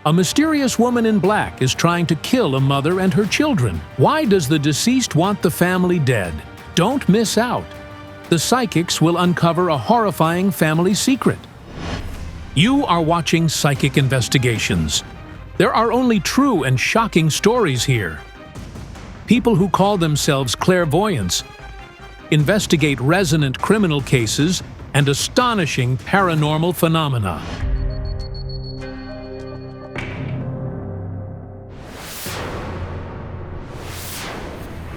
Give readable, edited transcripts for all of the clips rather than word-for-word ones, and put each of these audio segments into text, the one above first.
A mysterious woman in black is trying to kill a mother and her children. Why does the deceased want the family dead? Don't miss out. The psychics will uncover a horrifying family secret. You are watching Psychic Investigations. There are only true and shocking stories here. People who call themselves clairvoyants investigate resonant criminal cases and astonishing paranormal phenomena.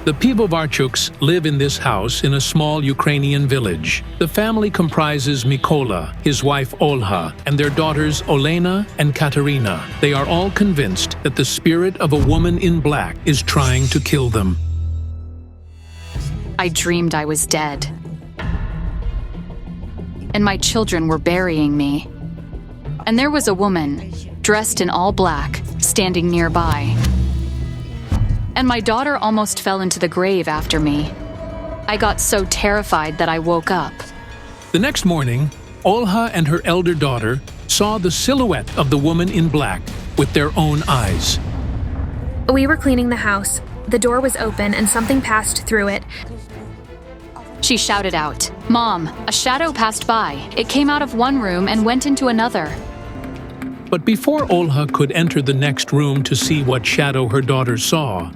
The Pivovarchuks live in this house in a small Ukrainian village. The family comprises Mykola, his wife Olha, and their daughters Olena and Katerina. They are all convinced that the spirit of a woman in black is trying to kill them. I dreamed I was dead, and my children were burying me. And there was a woman, dressed in all black, standing nearby. And my daughter almost fell into the grave after me. I got so terrified that I woke up. The next morning, Olha and her elder daughter saw the silhouette of the woman in black with their own eyes. We were cleaning the house. The door was open and something passed through it. She shouted out, "Mom, a shadow passed by. It came out of one room and went into another." But before Olha could enter the next room to see what shadow her daughter saw,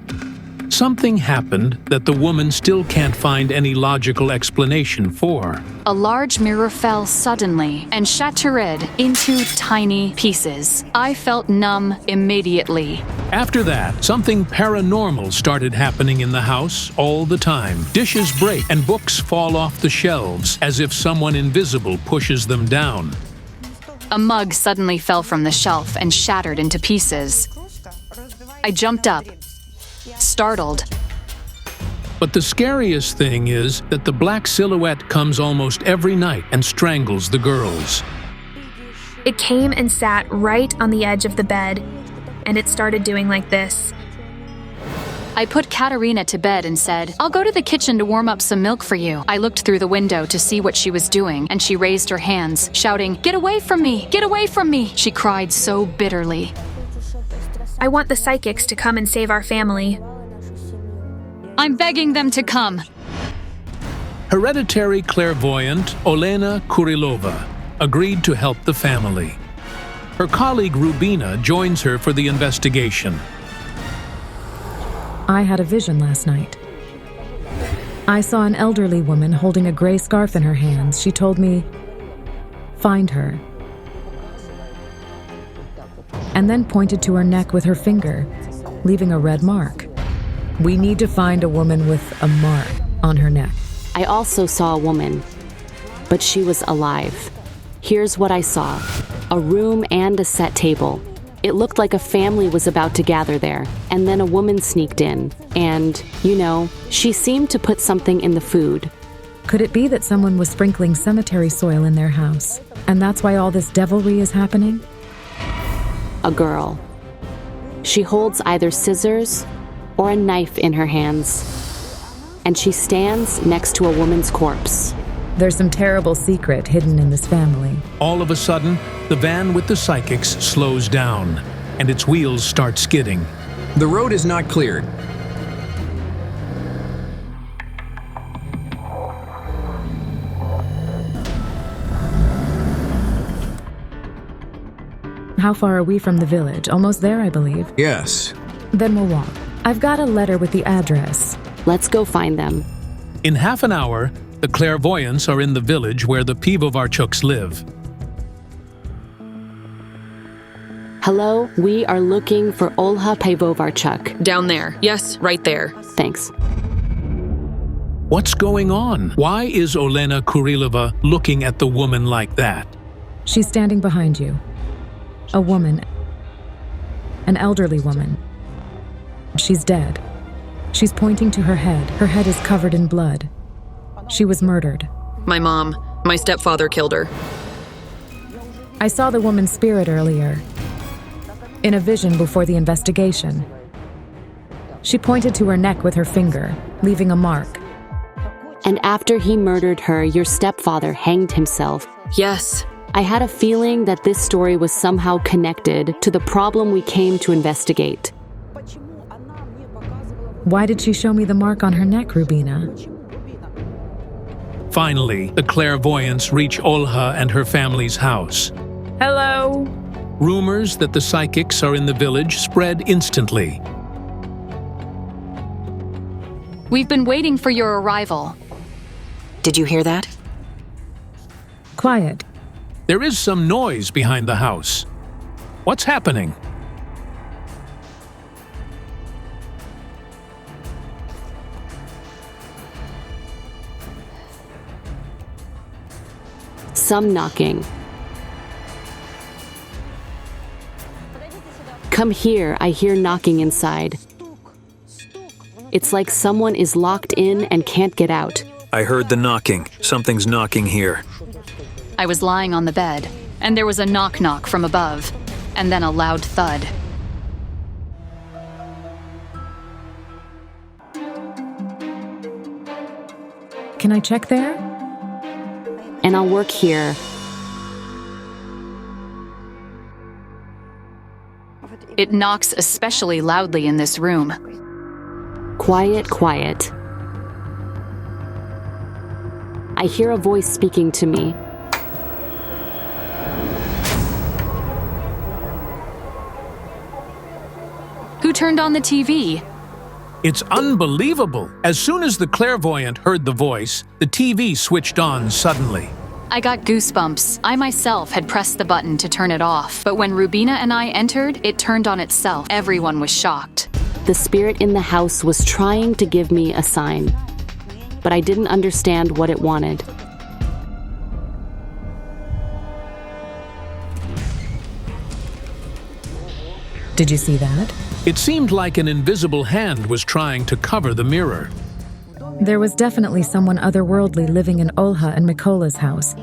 something happened that the woman still can't find any logical explanation for. A large mirror fell suddenly and shattered into tiny pieces. I felt numb immediately. After that, something paranormal started happening in the house all the time. Dishes break and books fall off the shelves as if someone invisible pushes them down. A mug suddenly fell from the shelf and shattered into pieces. I jumped up, startled. But the scariest thing is that the black silhouette comes almost every night and strangles the girls. It came and sat right on the edge of the bed, and it started doing like this. I put Katerina to bed and said, "I'll go to the kitchen to warm up some milk for you." I looked through the window to see what she was doing, and she raised her hands, shouting, "Get away from me! Get away from me!" She cried so bitterly. I want the psychics to come and save our family. I'm begging them to come. Hereditary clairvoyant Olena Kurilova agreed to help the family. Her colleague Rubina joins her for the investigation. I had a vision last night. I saw an elderly woman holding a gray scarf in her hands. She told me, "Find her," and then pointed to her neck with her finger, leaving a red mark. We need to find a woman with a mark on her neck. I also saw a woman, but she was alive. Here's what I saw: a room and a set table. It looked like a family was about to gather there, and then a woman sneaked in, and, she seemed to put something in the food. Could it be that someone was sprinkling cemetery soil in their house, and that's why all this devilry is happening? A girl. She holds either scissors or a knife in her hands, and she stands next to a woman's corpse. There's some terrible secret hidden in this family. All of a sudden, the van with the psychics slows down, and its wheels start skidding. The road is not cleared. How far are we from the village? Almost there, I believe. Yes. Then we'll walk. I've got a letter with the address. Let's go find them. In half an hour, the clairvoyants are in the village where the Pivovarchuks live. Hello, we are looking for Olha Pivovarchuk. Down there. Yes, right there. Thanks. What's going on? Why is Olena Kurilova looking at the woman like that? She's standing behind you. A woman. An elderly woman. She's dead. She's pointing to her head. Her head is covered in blood. She was murdered. My stepfather killed her. I saw the woman's spirit earlier, in a vision before the investigation. She pointed to her neck with her finger, leaving a mark. And after he murdered her, your stepfather hanged himself. Yes, I had a feeling that this story was somehow connected to the problem we came to investigate. Why did she show me the mark on her neck, Rubina? Finally, the clairvoyants reach Olha and her family's house. Hello. Rumors that the psychics are in the village spread instantly. We've been waiting for your arrival. Did you hear that? Quiet. There is some noise behind the house. What's happening? Some knocking. Come here, I hear knocking inside. It's like someone is locked in and can't get out. I heard the knocking. Something's knocking here. I was lying on the bed, and there was a knock-knock from above, and then a loud thud. Can I check there? And I'll work here. It knocks especially loudly in this room. Quiet, quiet. I hear a voice speaking to me. Who turned on the TV? It's unbelievable. As soon as the clairvoyant heard the voice, the TV switched on suddenly. I got goosebumps. I myself had pressed the button to turn it off, but when Rubina and I entered, it turned on itself. Everyone was shocked. The spirit in the house was trying to give me a sign, but I didn't understand what it wanted. Did you see that? It seemed like an invisible hand was trying to cover the mirror. There was definitely someone otherworldly living in Olha and Mikola's house,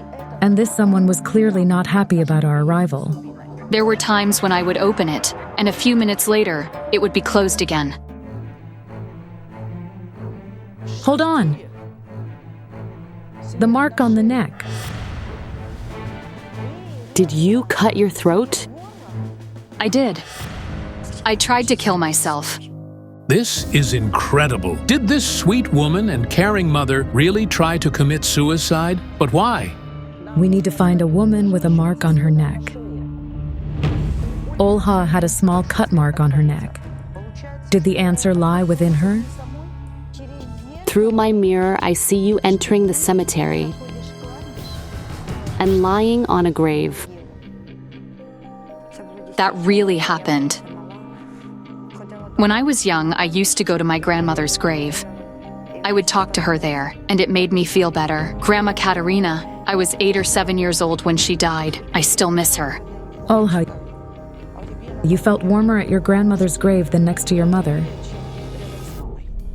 and this someone was clearly not happy about our arrival. There were times when I would open it, and a few minutes later, it would be closed again. Hold on! The mark on the neck. Did you cut your throat? I did. I tried to kill myself. This is incredible. Did this sweet woman and caring mother really try to commit suicide? But why? We need to find a woman with a mark on her neck. Olha had a small cut mark on her neck. Did the answer lie within her? Through my mirror, I see you entering the cemetery and lying on a grave. That really happened. When I was young, I used to go to my grandmother's grave. I would talk to her there, and it made me feel better. Grandma Katerina, I was 8 or 7 years old when she died. I still miss her. Olha, you felt warmer at your grandmother's grave than next to your mother.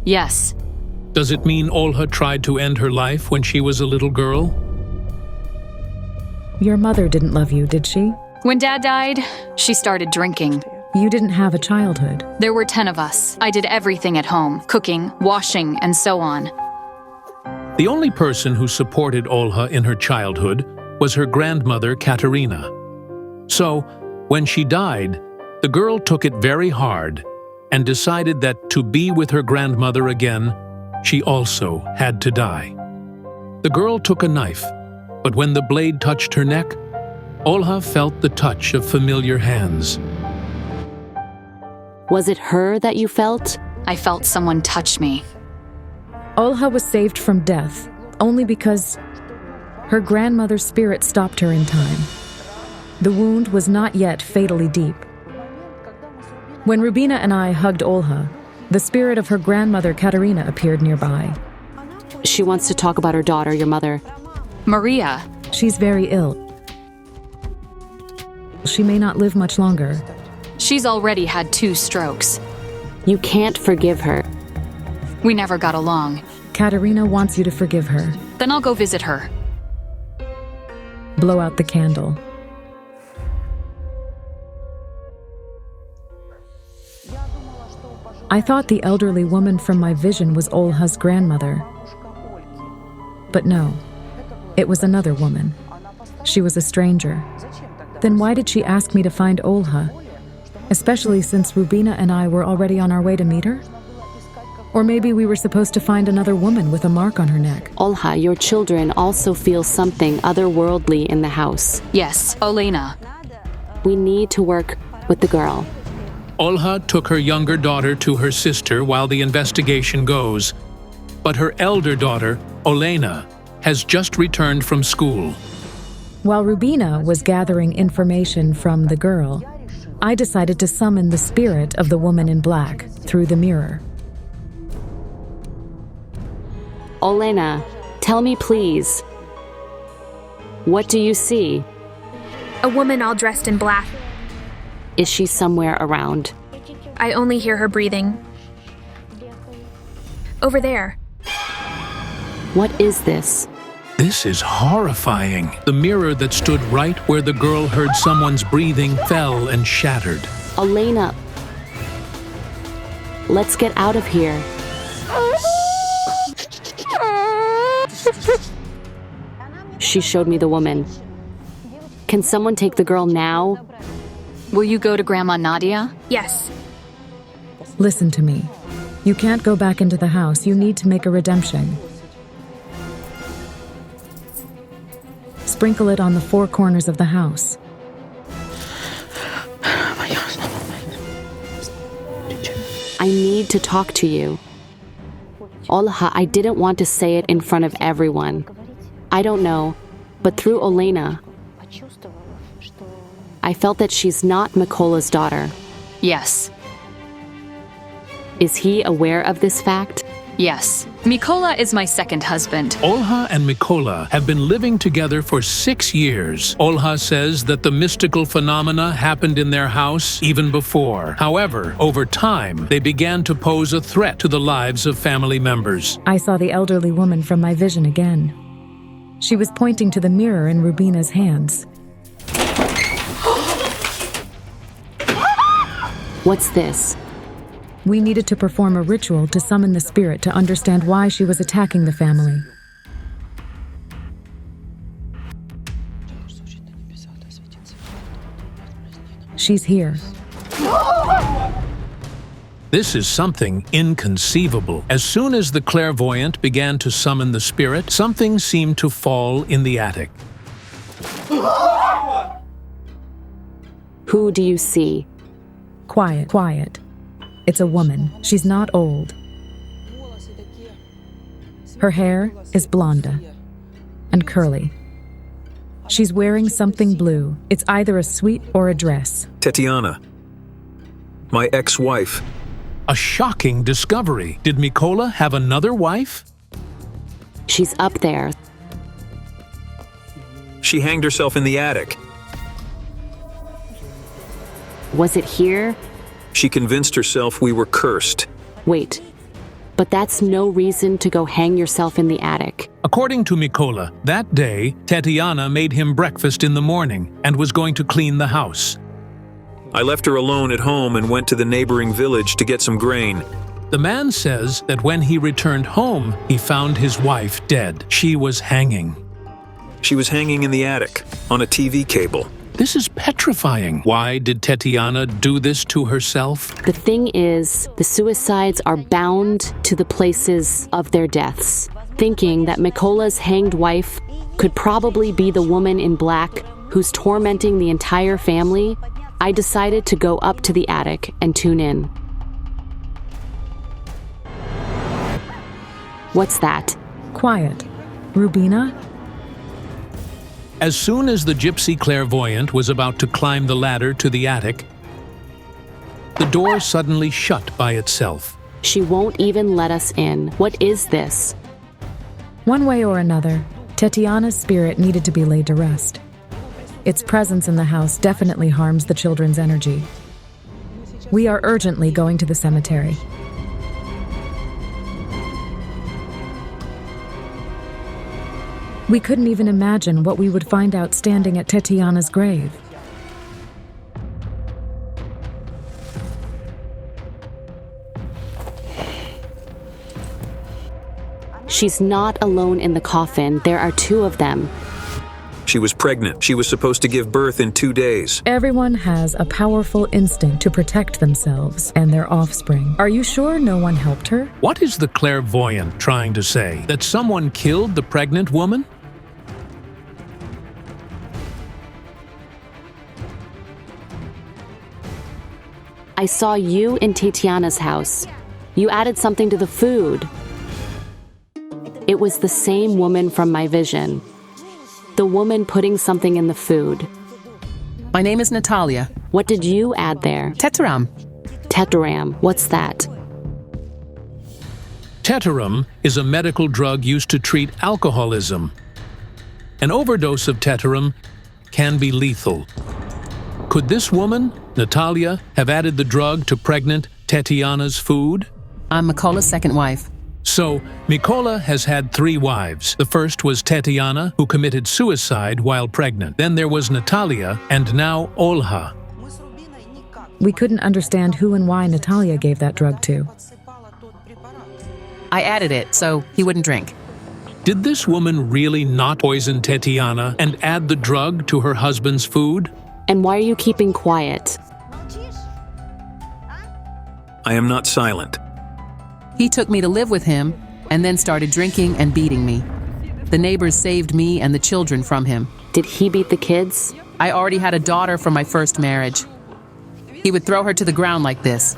Yes. Does it mean Olha tried to end her life when she was a little girl? Your mother didn't love you, did she? When Dad died, she started drinking. You didn't have a childhood. There were 10 of us. I did everything at home, cooking, washing, and so on. The only person who supported Olha in her childhood was her grandmother, Katerina. So, when she died, the girl took it very hard and decided that to be with her grandmother again, she also had to die. The girl took a knife, but when the blade touched her neck, Olha felt the touch of familiar hands. Was it her that you felt? I felt someone touch me. Olha was saved from death only because her grandmother's spirit stopped her in time. The wound was not yet fatally deep. When Rubina and I hugged Olha, the spirit of her grandmother Katerina appeared nearby. She wants to talk about her daughter, your mother. Maria. She's very ill. She may not live much longer. She's already had 2 strokes. You can't forgive her. We never got along. Katerina wants you to forgive her. Then I'll go visit her. Blow out the candle. I thought the elderly woman from my vision was Olha's grandmother. But no, it was another woman. She was a stranger. Then why did she ask me to find Olha? Especially since Rubina and I were already on our way to meet her? Or maybe we were supposed to find another woman with a mark on her neck. Olha, your children also feel something otherworldly in the house. Yes, Olena. We need to work with the girl. Olha took her younger daughter to her sister while the investigation goes. But her elder daughter, Olena, has just returned from school. While Rubina was gathering information from the girl, I decided to summon the spirit of the woman in black through the mirror. Olena, tell me please. What do you see? A woman all dressed in black. Is she somewhere around? I only hear her breathing. Over there. What is this? This is horrifying. The mirror that stood right where the girl heard someone's breathing fell and shattered. Olena, let's get out of here. She showed me the woman. Can someone take the girl now? Will you go to Grandma Nadia? Yes. Listen to me. You can't go back into the house. You need to make a redemption. Sprinkle it on the four corners of the house. I need to talk to you. Olha, I didn't want to say it in front of everyone. I don't know, but through Olena, I felt that she's not Mikola's daughter. Yes. Is he aware of this fact? Yes. Mikola is my second husband. Olha and Mikola have been living together for 6 years. Olha says that the mystical phenomena happened in their house even before. However, over time, they began to pose a threat to the lives of family members. I saw the elderly woman from my vision again. She was pointing to the mirror in Rubina's hands. What's this? We needed to perform a ritual to summon the spirit to understand why she was attacking the family. She's here. This is something inconceivable. As soon as the clairvoyant began to summon the spirit, something seemed to fall in the attic. Who do you see? Quiet, quiet. It's a woman. She's not old. Her hair is blonde and curly. She's wearing something blue. It's either a sweat or a dress. Tetiana. My ex-wife. A shocking discovery. Did Mikola have another wife? She's up there. She hanged herself in the attic. Was it here? She convinced herself we were cursed. Wait, but that's no reason to go hang yourself in the attic. According to Mikola, that day, Tetiana made him breakfast in the morning and was going to clean the house. I left her alone at home and went to the neighboring village to get some grain. The man says that when he returned home, he found his wife dead. She was hanging. She was hanging in the attic, on a TV cable. This is petrifying. Why did Tetiana do this to herself? The thing is, the suicides are bound to the places of their deaths. Thinking that Mikola's hanged wife could probably be the woman in black who's tormenting the entire family, I decided to go up to the attic and tune in. What's that? Quiet. Rubina? As soon as the gypsy clairvoyant was about to climb the ladder to the attic, the door suddenly shut by itself. She won't even let us in. What is this? One way or another, Tetiana's spirit needed to be laid to rest. Its presence in the house definitely harms the children's energy. We are urgently going to the cemetery. We couldn't even imagine what we would find out standing at Tetiana's grave. She's not alone in the coffin. There are two of them. She was pregnant. She was supposed to give birth in 2 days. Everyone has a powerful instinct to protect themselves and their offspring. Are you sure no one helped her? What is the clairvoyant trying to say? That someone killed the pregnant woman? I saw you in Tatiana's house. You added something to the food. It was the same woman from my vision. The woman putting something in the food. My name is Natalia. What did you add there? Tetraram. Tetraram. What's that? Tetraram is a medical drug used to treat alcoholism. An overdose of tetraram can be lethal. Could this woman, Natalia, have added the drug to pregnant Tatiana's food? I'm Mikola's second wife. So, Mikola has had 3 wives. The first was Tatiana, who committed suicide while pregnant. Then there was Natalia, and now Olha. We couldn't understand who and why Natalia gave that drug to. I added it so he wouldn't drink. Did this woman really not poison Tatiana and add the drug to her husband's food? And why are you keeping quiet? I am not silent. He took me to live with him and then started drinking and beating me. The neighbors saved me and the children from him. Did he beat the kids? I already had a daughter from my first marriage. He would throw her to the ground like this.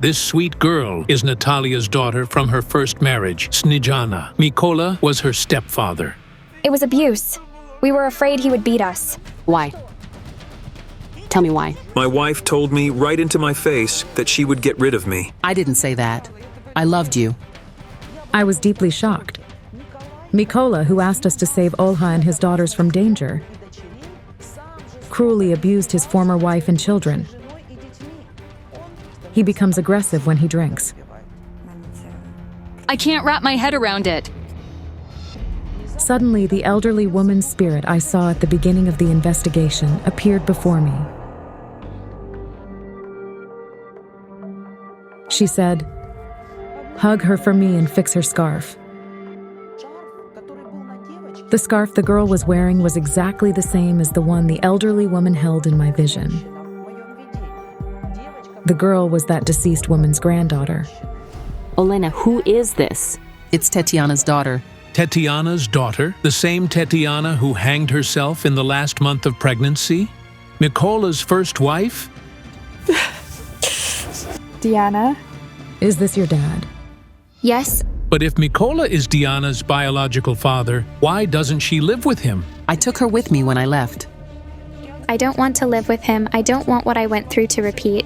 This sweet girl is Natalia's daughter from her first marriage, Snijana. Mikola was her stepfather. It was abuse. We were afraid he would beat us. Why? Tell me why. My wife told me right into my face that she would get rid of me. I didn't say that. I loved you. I was deeply shocked. Mikola, who asked us to save Olha and his daughters from danger, cruelly abused his former wife and children. He becomes aggressive when he drinks. I can't wrap my head around it. Suddenly, the elderly woman's spirit I saw at the beginning of the investigation appeared before me. She said, "Hug her for me and fix her scarf." The scarf the girl was wearing was exactly the same as the one the elderly woman held in my vision. The girl was that deceased woman's granddaughter. Olena, who is this? It's Tatiana's daughter. Tatiana's daughter? The same Tatiana who hanged herself in the last month of pregnancy? Mikola's first wife? Diana? Is this your dad? Yes. But if Mikola is Diana's biological father, why doesn't she live with him? I took her with me when I left. I don't want to live with him. I don't want what I went through to repeat.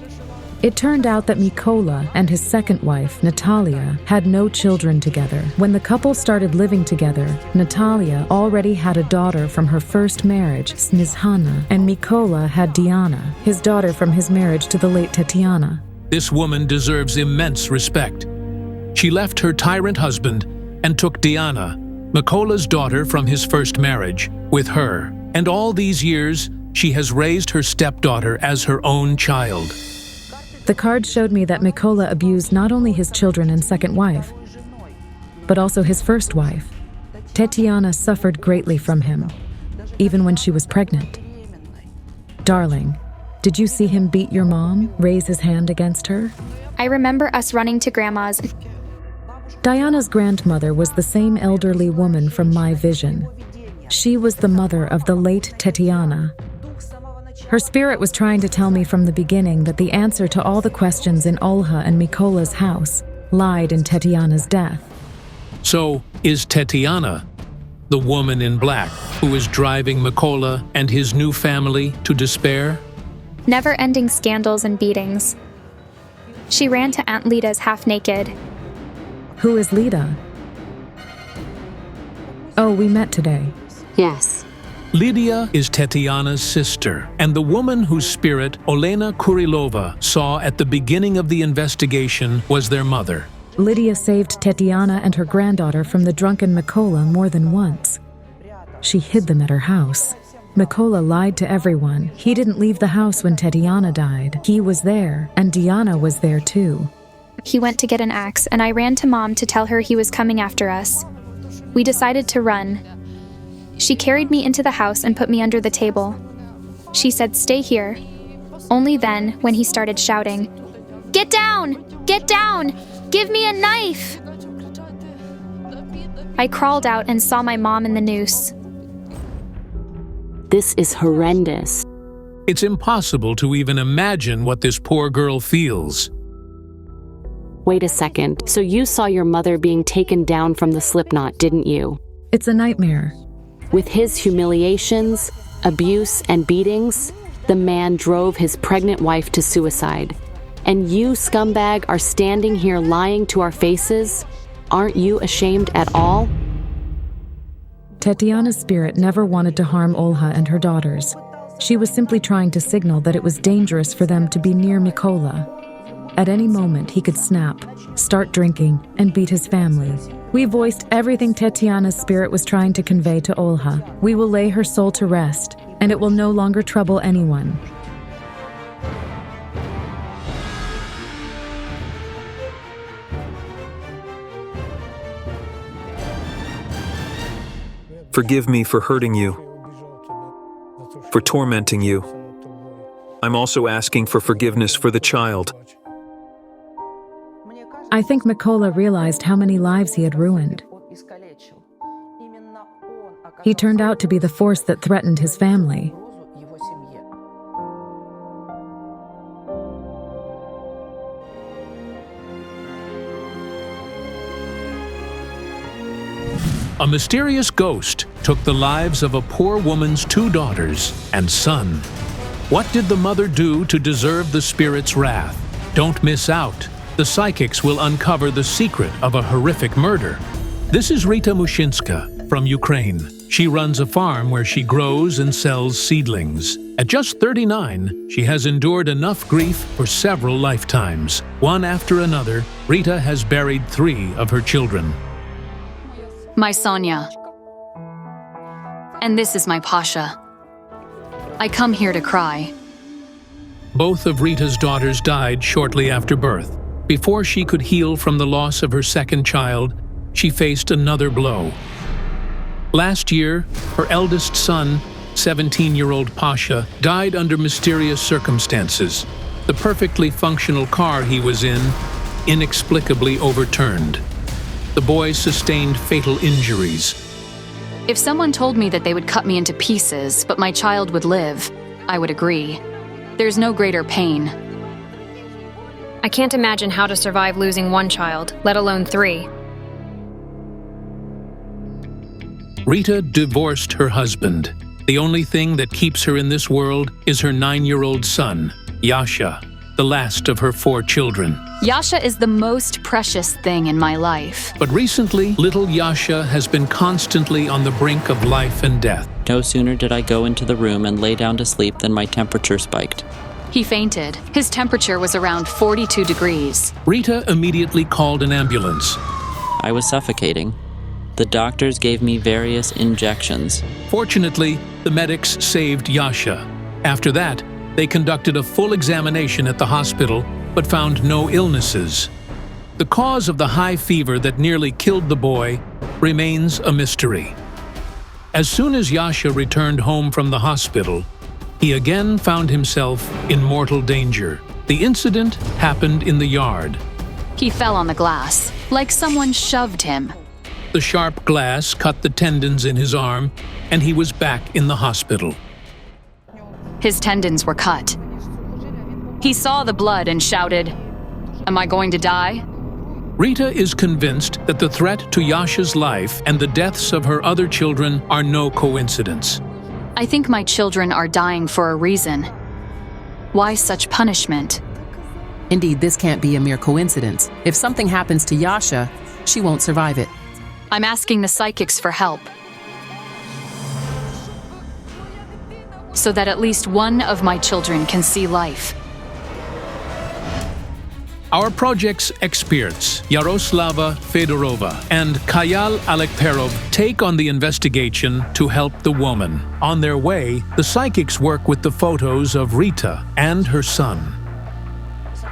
It turned out that Mikola and his second wife, Natalia, had no children together. When the couple started living together, Natalia already had a daughter from her first marriage, Snizhana, and Mikola had Diana, his daughter from his marriage to the late Tatiana. This woman deserves immense respect. She left her tyrant husband and took Diana, Mikola's daughter from his first marriage, with her. And all these years, she has raised her stepdaughter as her own child. The card showed me that Mikola abused not only his children and second wife, but also his first wife. Tatiana suffered greatly from him, even when she was pregnant. Darling, did you see him beat your mom, raise his hand against her? I remember us running to Grandma's. Diana's grandmother was the same elderly woman from my vision. She was the mother of the late Tatiana. Her spirit was trying to tell me from the beginning that the answer to all the questions in Olha and Mikola's house lied in Tatiana's death. So, is Tatiana the woman in black who is driving Mikola and his new family to despair? Never-ending scandals and beatings. She ran to Aunt Lida's half-naked. Who is Lida? Oh, we met today. Yes. Lydia is Tatiana's sister, and the woman whose spirit Olena Kurilova saw at the beginning of the investigation was their mother. Lydia saved Tatiana and her granddaughter from the drunken Mikola more than once. She hid them at her house. Mikola lied to everyone. He didn't leave the house when Tatiana died. He was there, and Diana was there too. He went to get an axe, and I ran to Mom to tell her he was coming after us. We decided to run. She carried me into the house and put me under the table. She said, "Stay here." Only then, when he started shouting, "Get down! Get down! Give me a knife!" I crawled out and saw my mom in the noose. This is horrendous. It's impossible to even imagine what this poor girl feels. Wait a second. So you saw your mother being taken down from the slipknot, didn't you? It's a nightmare. With his humiliations, abuse, and beatings, the man drove his pregnant wife to suicide. And you, scumbag, are standing here lying to our faces? Aren't you ashamed at all? Tatiana's spirit never wanted to harm Olha and her daughters. She was simply trying to signal that it was dangerous for them to be near Mikola. At any moment, he could snap, start drinking, and beat his family. We voiced everything Tatiana's spirit was trying to convey to Olha. We will lay her soul to rest, and it will no longer trouble anyone. Forgive me for hurting you, for tormenting you. I'm also asking for forgiveness for the child. I think Mikola realized how many lives he had ruined. He turned out to be the force that threatened his family. A mysterious ghost took the lives of a poor woman's 2 daughters and son. What did the mother do to deserve the spirit's wrath? Don't miss out. The psychics will uncover the secret of a horrific murder. This is Rita Mushinska from Ukraine. She runs a farm where she grows and sells seedlings. At just 39, she has endured enough grief for several lifetimes. One after another, Rita has buried 3 of her children. My Sonia. And this is my Pasha. I come here to cry. Both of Rita's daughters died shortly after birth. Before she could heal from the loss of her second child, she faced another blow. Last year, her eldest son, 17-year-old Pasha, died under mysterious circumstances. The perfectly functional car he was in inexplicably overturned. The boy sustained fatal injuries. If someone told me that they would cut me into pieces, but my child would live, I would agree. There's no greater pain. I can't imagine how to survive losing 1 child, let alone 3. Rita divorced her husband. The only thing that keeps her in this world is her 9-year-old son, Yasha, the last of her 4 children. Yasha is the most precious thing in my life. But recently, little Yasha has been constantly on the brink of life and death. No sooner did I go into the room and lay down to sleep than my temperature spiked. He fainted. His temperature was around 42 degrees. Rita immediately called an ambulance. I was suffocating. The doctors gave me various injections. Fortunately, the medics saved Yasha. After that, they conducted a full examination at the hospital, but found no illnesses. The cause of the high fever that nearly killed the boy remains a mystery. As soon as Yasha returned home from the hospital, he again found himself in mortal danger. The incident happened in the yard. He fell on the glass, like someone shoved him. The sharp glass cut the tendons in his arm, and he was back in the hospital. His tendons were cut. He saw the blood and shouted, "Am I going to die?" Rita is convinced that the threat to Yasha's life and the deaths of her other children are no coincidence. I think my children are dying for a reason. Why such punishment? Indeed, this can't be a mere coincidence. If something happens to Yasha, she won't survive it. I'm asking the psychics for help, so that at least one of my children can see life. Our project's experts, Yaroslava Fedorova and Kayal Alekperov, take on the investigation to help the woman. On their way, the psychics work with the photos of Rita and her son.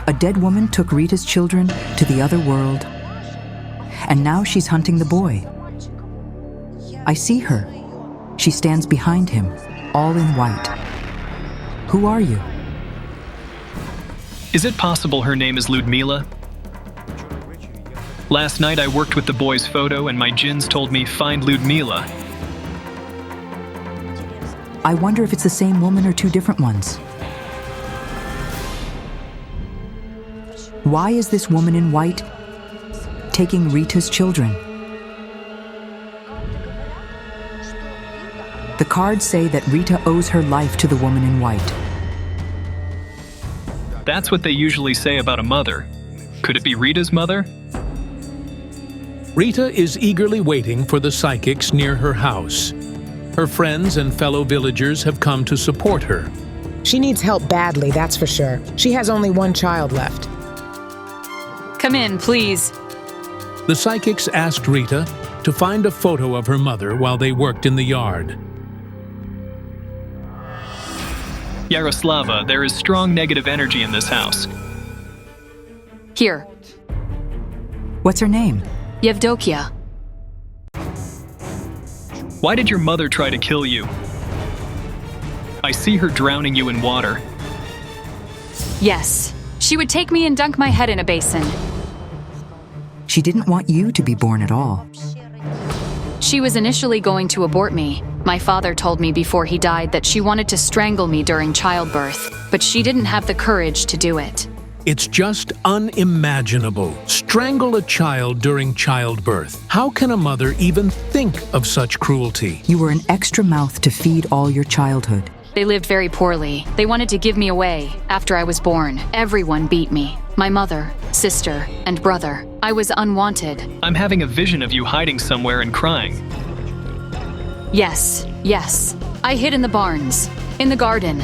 A dead woman took Rita's children to the other world, and now she's hunting the boy. I see her. She stands behind him, all in white. Who are you? Is it possible her name is Ludmila? Last night I worked with the boy's photo and my djinns told me find Ludmila. I wonder if it's the same woman or two different ones. Why is this woman in white taking Rita's children? The cards say that Rita owes her life to the woman in white. That's what they usually say about a mother. Could it be Rita's mother? Rita is eagerly waiting for the psychics near her house. Her friends and fellow villagers have come to support her. She needs help badly, that's for sure. She has only one child left. Come in, please. The psychics asked Rita to find a photo of her mother while they worked in the yard. Yaroslava, there is strong negative energy in this house. Here. What's her name? Yevdokia. Why did your mother try to kill you? I see her drowning you in water. Yes. She would take me and dunk my head in a basin. She didn't want you to be born at all. She was initially going to abort me. My father told me before he died that she wanted to strangle me during childbirth, but she didn't have the courage to do it. It's just unimaginable. Strangle a child during childbirth. How can a mother even think of such cruelty? You were an extra mouth to feed all your childhood. They lived very poorly. They wanted to give me away. After I was born, everyone beat me. My mother, sister, and brother. I was unwanted. I'm having a vision of you hiding somewhere and crying. Yes, yes. I hid in the barns, in the garden.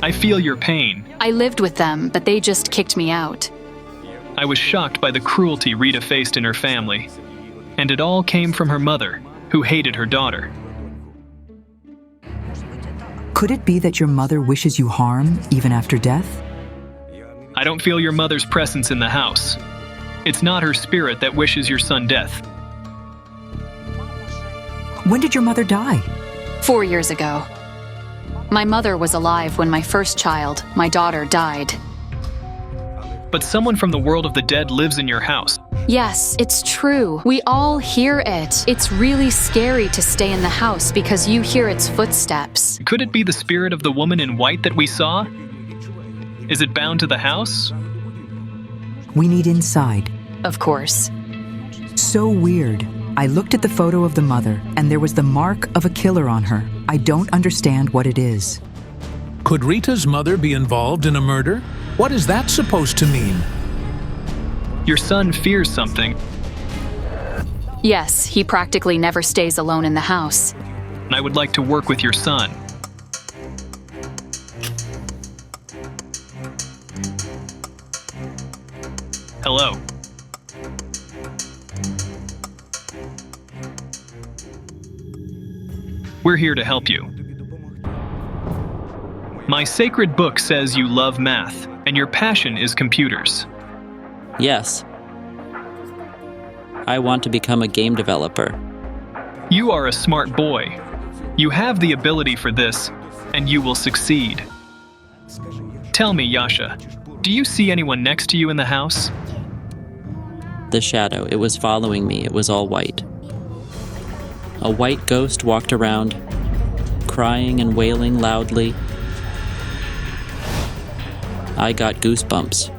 I feel your pain. I lived with them, but they just kicked me out. I was shocked by the cruelty Rita faced in her family. And it all came from her mother, who hated her daughter. Could it be that your mother wishes you harm, even after death? I don't feel your mother's presence in the house. It's not her spirit that wishes your son death. When did your mother die? 4 years ago. My mother was alive when my first child, my daughter, died. But someone from the world of the dead lives in your house. Yes, it's true. We all hear it. It's really scary to stay in the house because you hear its footsteps. Could it be the spirit of the woman in white that we saw? Is it bound to the house? We need inside. Of course. So weird. I looked at the photo of the mother, and there was the mark of a killer on her. I don't understand what it is. Could Rita's mother be involved in a murder? What is that supposed to mean? Your son fears something. Yes, he practically never stays alone in the house. I would like to work with your son. Hello. We're here to help you. My sacred book says you love math, and your passion is computers. Yes. I want to become a game developer. You are a smart boy. You have the ability for this, and you will succeed. Tell me, Yasha, do you see anyone next to you in the house? The shadow, it was following me. It was all white. A white ghost walked around, crying and wailing loudly. I got goosebumps.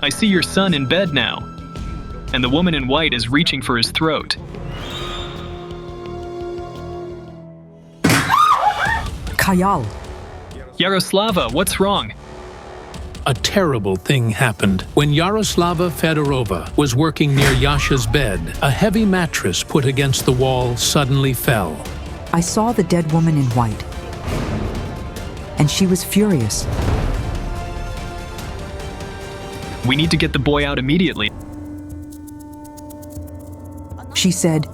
I see your son in bed now, and the woman in white is reaching for his throat. Kayal. Yaroslava, what's wrong? A terrible thing happened. When Yaroslava Fedorova was working near Yasha's bed, a heavy mattress put against the wall suddenly fell. I saw the dead woman in white, and she was furious. We need to get the boy out immediately. She said,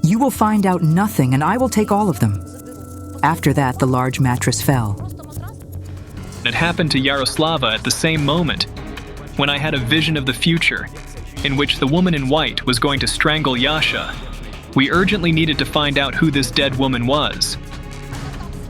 "You will find out nothing, and I will take all of them." After that, the large mattress fell. It happened to Yaroslava at the same moment. when I had a vision of the future, in which the woman in white was going to strangle Yasha. We urgently needed to find out who this dead woman was.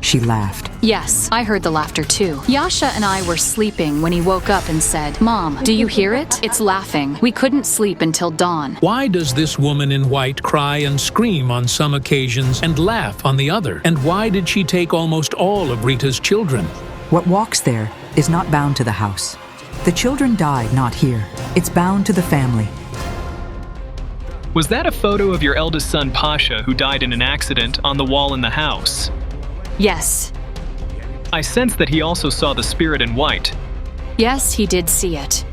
She laughed. Yes, I heard the laughter too. Yasha and I were sleeping when he woke up and said, "Mom, do you hear it? It's laughing." We couldn't sleep until dawn. Why does this woman in white cry and scream on some occasions and laugh on the other? And why did she take almost all of Rita's children? What walks there is not bound to the house. The children died not here. It's bound to the family. Was that a photo of your eldest son Pasha who died in an accident on the wall in the house? Yes. I sense that he also saw the spirit in white. Yes, he did see it.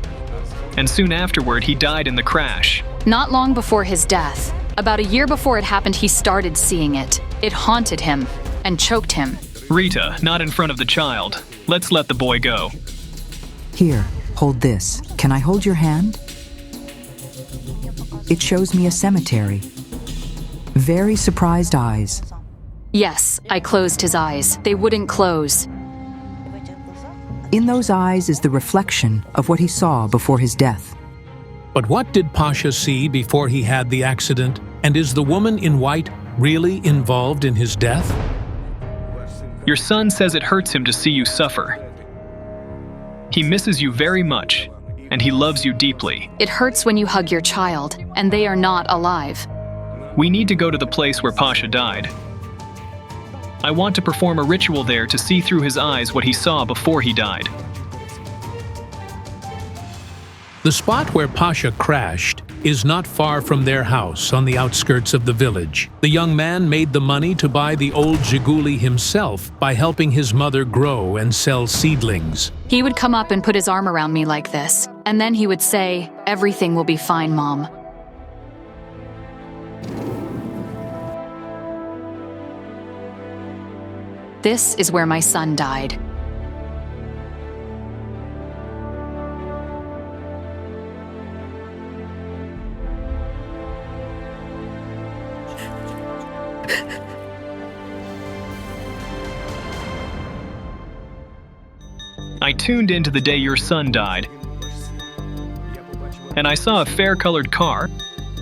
And soon afterward, he died in the crash. Not long before his death. About a year before it happened, he started seeing it. It haunted him and choked him. Rita, not in front of the child. Let's let the boy go. Here, hold this. Can I hold your hand? It shows me a cemetery. Very surprised eyes. Yes, I closed his eyes. They wouldn't close. In those eyes is the reflection of what he saw before his death. But what did Pasha see before he had the accident? And is the woman in white really involved in his death? Your son says it hurts him to see you suffer. He misses you very much, and he loves you deeply. It hurts when you hug your child, and they are not alive. We need to go to the place where Pasha died. I want to perform a ritual there to see through his eyes what he saw before he died. The spot where Pasha crashed is not far from their house on the outskirts of the village. The young man made the money to buy the old Zhiguli himself by helping his mother grow and sell seedlings. He would come up and put his arm around me like this, and then he would say, "Everything will be fine, Mom." This is where my son died. I tuned into the day your son died, and I saw a fair-colored car.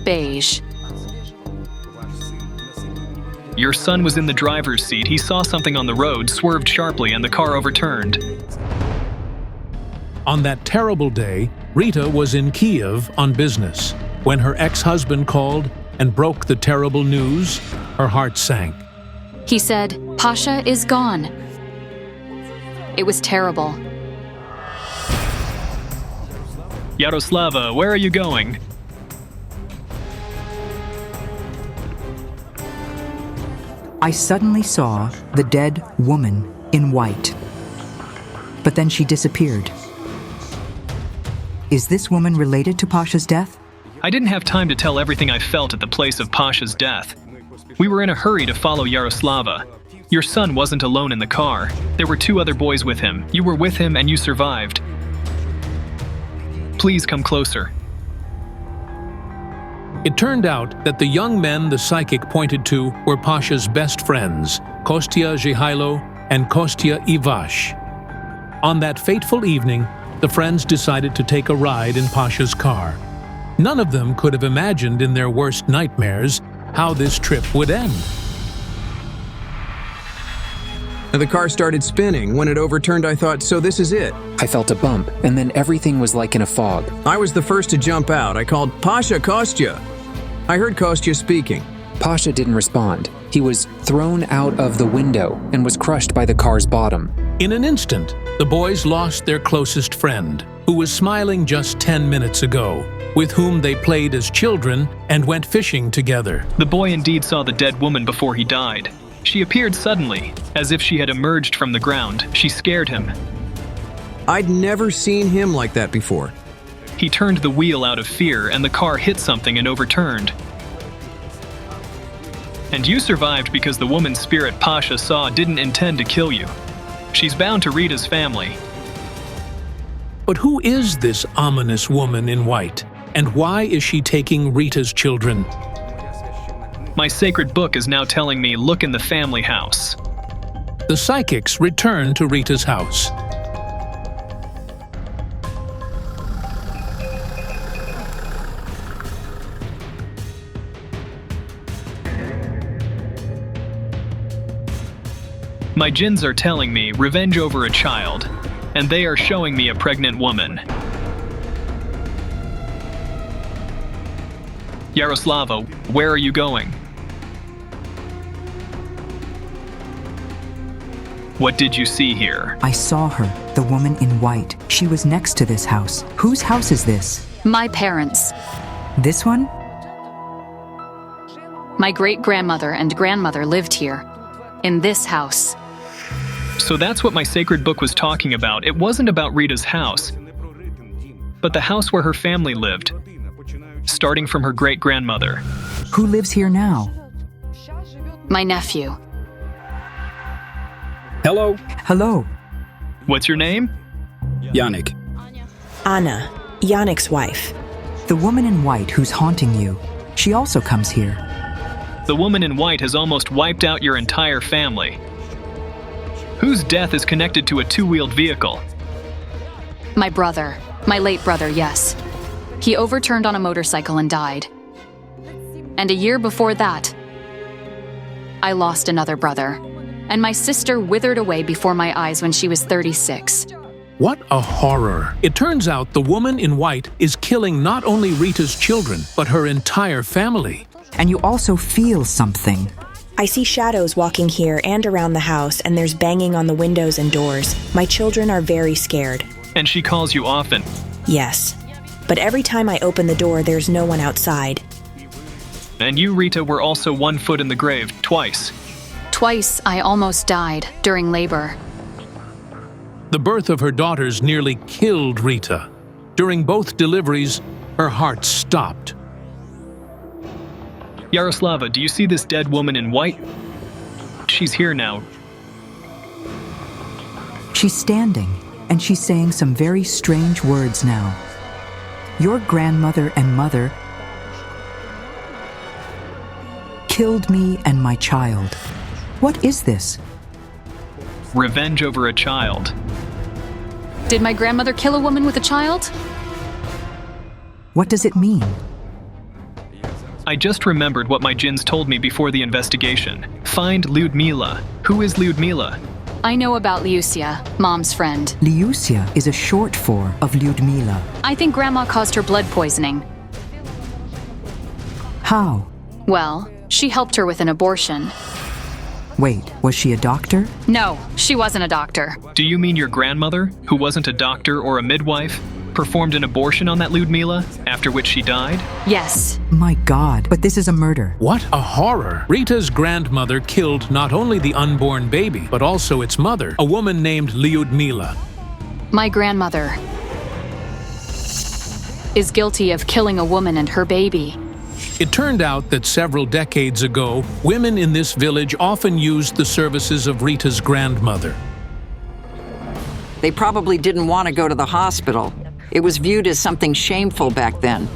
Beige. Your son was in the driver's seat. He saw something on the road, swerved sharply, and the car overturned. On that terrible day, Rita was in Kiev on business. When her ex-husband called and broke the terrible news, her heart sank. He said, "Pasha is gone." It was terrible. Yaroslava, where are you going? I suddenly saw the dead woman in white. But then she disappeared. Is this woman related to Pasha's death? I didn't have time to tell everything I felt at the place of Pasha's death. We were in a hurry to follow Yaroslava. Your son wasn't alone in the car. There were 2 other boys with him. You were with him and you survived. Please come closer. It turned out that the young men the psychic pointed to were Pasha's best friends, Kostya Zhihailo and Kostya Ivash. On that fateful evening, the friends decided to take a ride in Pasha's car. None of them could have imagined in their worst nightmares how this trip would end. The car started spinning. When it overturned, I thought, so this is it. I felt a bump, and then everything was like in a fog. I was the first to jump out. I called, "Pasha, Kostya!" I heard Kostya speaking. Pasha didn't respond. He was thrown out of the window and was crushed by the car's bottom. In an instant, the boys lost their closest friend, who was smiling just 10 minutes ago, with whom they played as children and went fishing together. The boy indeed saw the dead woman before he died. She appeared suddenly, as if she had emerged from the ground. She scared him. I'd never seen him like that before. He turned the wheel out of fear, and the car hit something and overturned. And you survived because the woman's spirit Pasha saw didn't intend to kill you. She's bound to Rita's family. But who is this ominous woman in white? And why is she taking Rita's children? My sacred book is now telling me, look in the family house. The psychics return to Rita's house. My djinns are telling me revenge over a child, and they are showing me a pregnant woman. Yaroslava, where are you going? What did you see here? I saw her, the woman in white. She was next to this house. Whose house is this? My parents. This one? My great-grandmother and grandmother lived here, in this house. So that's what my sacred book was talking about. It wasn't about Rita's house, but the house where her family lived, starting from her great-grandmother. Who lives here now? My nephew. Hello. Hello. What's your name? Yannick. Anna, Yannick's wife. The woman in white who's haunting you. She also comes here. The woman in white has almost wiped out your entire family. Whose death is connected to a two-wheeled vehicle? My brother. My late brother, yes. He overturned on a motorcycle and died. And a year before that, I lost another brother. And my sister withered away before my eyes when she was 36. What a horror. It turns out the woman in white is killing not only Rita's children, but her entire family. And you also feel something. I see shadows walking here and around the house, and there's banging on the windows and doors. My children are very scared. And she calls you often? Yes. But every time I open the door, there's no one outside. And you, Rita, were also 1 foot in the grave, twice. Twice I almost died during labor. The birth of her daughters nearly killed Rita. During both deliveries, her heart stopped. Yaroslava, do you see this dead woman in white? She's here now. She's standing, and she's saying some very strange words now. Your grandmother and mother killed me and my child. What is this? Revenge over a child. Did my grandmother kill a woman with a child? What does it mean? I just remembered what my djinns told me before the investigation. Find Lyudmila. Who is Lyudmila? I know about Liusia, Mom's friend. Liusia is a short form of Lyudmila. I think Grandma caused her blood poisoning. How? Well, she helped her with an abortion. Wait, was she a doctor? No, she wasn't a doctor. Do you mean your grandmother, who wasn't a doctor or a midwife, performed an abortion on that Lyudmila, after which she died? Yes. My God, but this is a murder. What a horror! Rita's grandmother killed not only the unborn baby, but also its mother, a woman named Lyudmila. My grandmother is guilty of killing a woman and her baby. It turned out that several decades ago, women in this village often used the services of Rita's grandmother. They probably didn't want to go to the hospital. It was viewed as something shameful back then.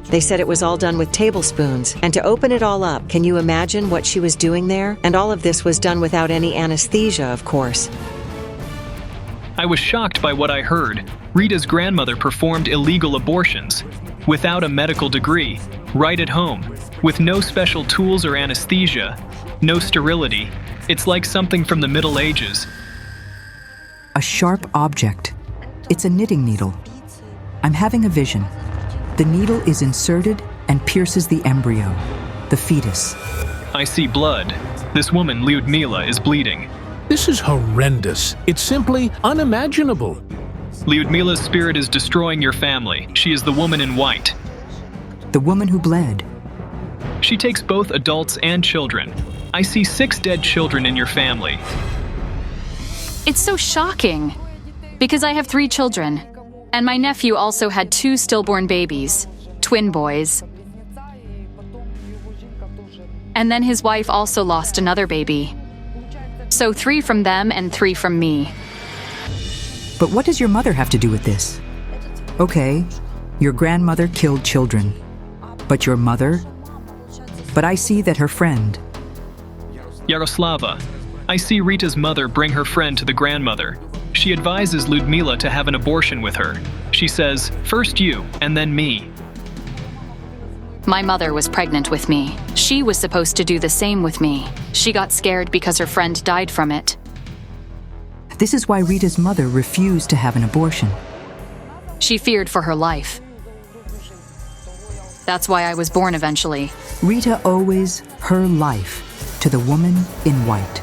They said it was all done with tablespoons. And to open it all up, can you imagine what she was doing there? And all of this was done without any anesthesia, of course. I was shocked by what I heard. Rita's grandmother performed illegal abortions, without a medical degree, right at home, with no special tools or anesthesia, no sterility. It's like something from the Middle Ages. A sharp object. It's a knitting needle. I'm having a vision. The needle is inserted and pierces the embryo, the fetus. I see blood. This woman, Lyudmila, is bleeding. This is horrendous. It's simply unimaginable. Lyudmila's spirit is destroying your family. She is the woman in white. The woman who bled. She takes both adults and children. I see 6 dead children in your family. It's so shocking, because I have 3 children, and my nephew also had 2 stillborn babies, twin boys. And then his wife also lost another baby. So 3 from them and 3 from me. But what does your mother have to do with this? Okay, your grandmother killed children. But your mother? But I see that her friend. Yaroslava, I see Rita's mother bring her friend to the grandmother. She advises Lyudmila to have an abortion with her. She says, first you, and then me. My mother was pregnant with me. She was supposed to do the same with me. She got scared because her friend died from it. This is why Rita's mother refused to have an abortion. She feared for her life. That's why I was born eventually. Rita owes her life to the woman in white.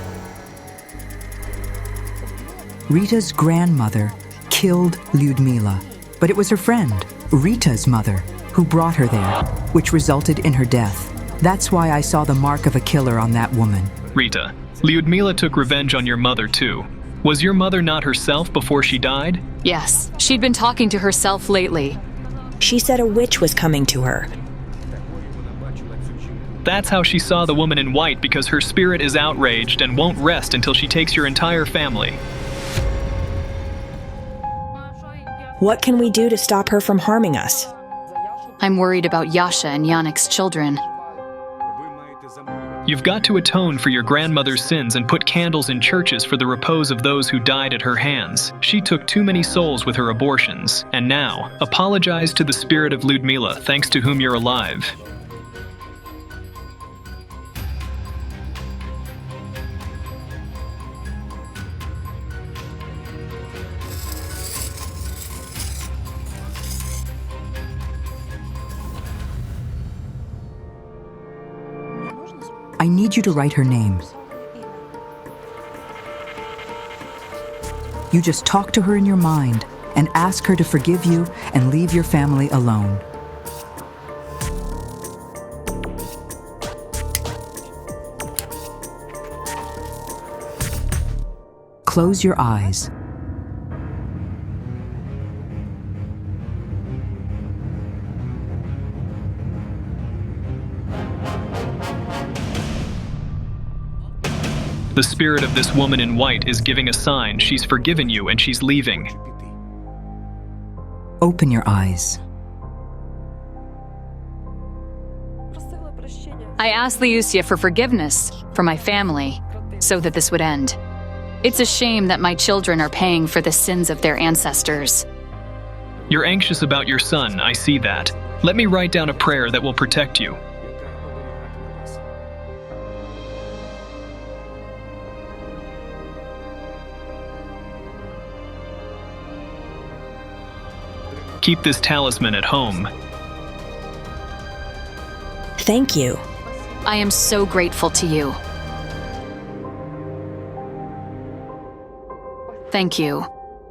Rita's grandmother killed Lyudmila, but it was her friend, Rita's mother, who brought her there, which resulted in her death. That's why I saw the mark of a killer on that woman. Rita, Lyudmila took revenge on your mother too. Was your mother not herself before she died? Yes, she'd been talking to herself lately. She said a witch was coming to her. That's how she saw the woman in white, because her spirit is outraged and won't rest until she takes your entire family. What can we do to stop her from harming us? I'm worried about Yasha and Yannick's children. You've got to atone for your grandmother's sins and put candles in churches for the repose of those who died at her hands. She took too many souls with her abortions. And now, apologize to the spirit of Lyudmila, thanks to whom you're alive. I need you to write her name. You just talk to her in your mind and ask her to forgive you and leave your family alone. Close your eyes. The spirit of this woman in white is giving a sign. She's forgiven you and she's leaving. Open your eyes. I asked Lyusia for forgiveness for my family, so that this would end. It's a shame that my children are paying for the sins of their ancestors. You're anxious about your son, I see that. Let me write down a prayer that will protect you. Keep this talisman at home. Thank you. I am so grateful to you. Thank you.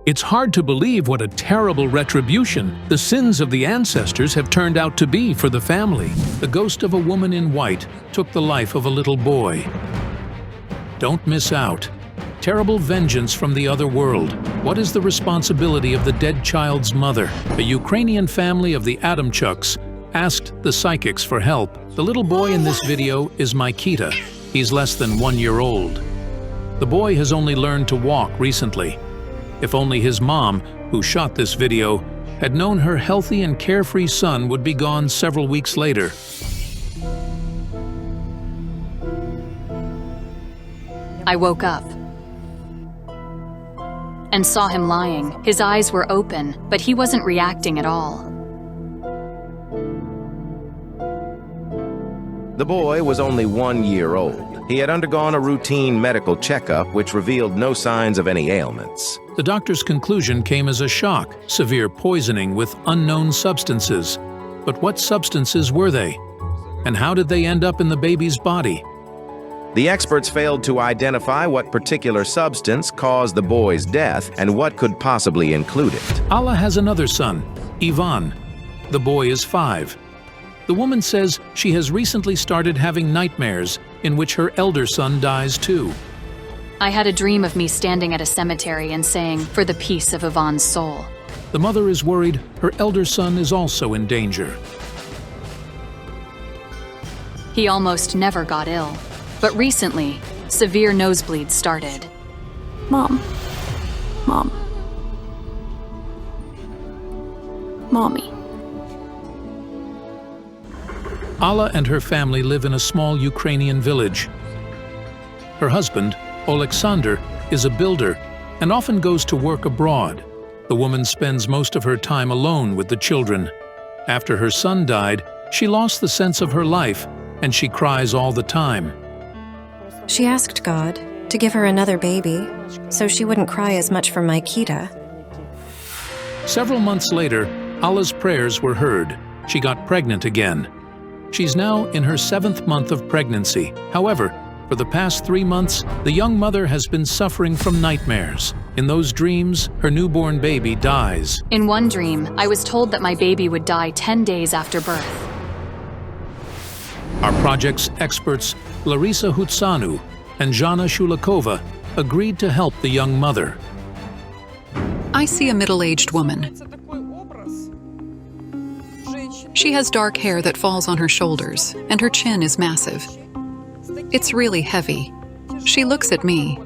It's hard to believe what a terrible retribution the sins of the ancestors have turned out to be for the family. The ghost of a woman in white took the life of a little boy. Don't miss out. Terrible vengeance from the other world. What is the responsibility of the dead child's mother? A Ukrainian family of the Adamchuks asked the psychics for help. The little boy in this video is Mikita. He's less than 1 year old. The boy has only learned to walk recently. If only his mom, who shot this video, had known her healthy and carefree son would be gone several weeks later. I woke up and saw him lying. His eyes were open, but he wasn't reacting at all. The boy was only 1 year old. He had undergone a routine medical checkup which revealed no signs of any ailments. The doctor's conclusion came as a shock: severe poisoning with unknown substances. But what substances were they? And how did they end up in the baby's body? The experts failed to identify what particular substance caused the boy's death and what could possibly include it. Alla has another son, Ivan. The boy is 5. The woman says she has recently started having nightmares in which her elder son dies too. I had a dream of me standing at a cemetery and saying, "For the peace of Ivan's soul." The mother is worried her elder son is also in danger. He almost never got ill, but recently, severe nosebleeds started. Mom. Mommy. Alla and her family live in a small Ukrainian village. Her husband, Oleksandr, is a builder and often goes to work abroad. The woman spends most of her time alone with the children. After her son died, She lost the sense of her life, and she cries all the time. She asked God to give her another baby, so she wouldn't cry as much for Makita. Several months later, Allah's prayers were heard. She got pregnant again. She's now in her 7th month of pregnancy. However, for the past 3 months, the young mother has been suffering from nightmares. In those dreams, her newborn baby dies. In one dream, I was told that my baby would die 10 days after birth. Our project's experts, Larisa Hutsanu and Jana Shulikova, agreed to help the young mother. I see a middle-aged woman. She has dark hair that falls on her shoulders, and her chin is massive. It's really heavy. She looks at me,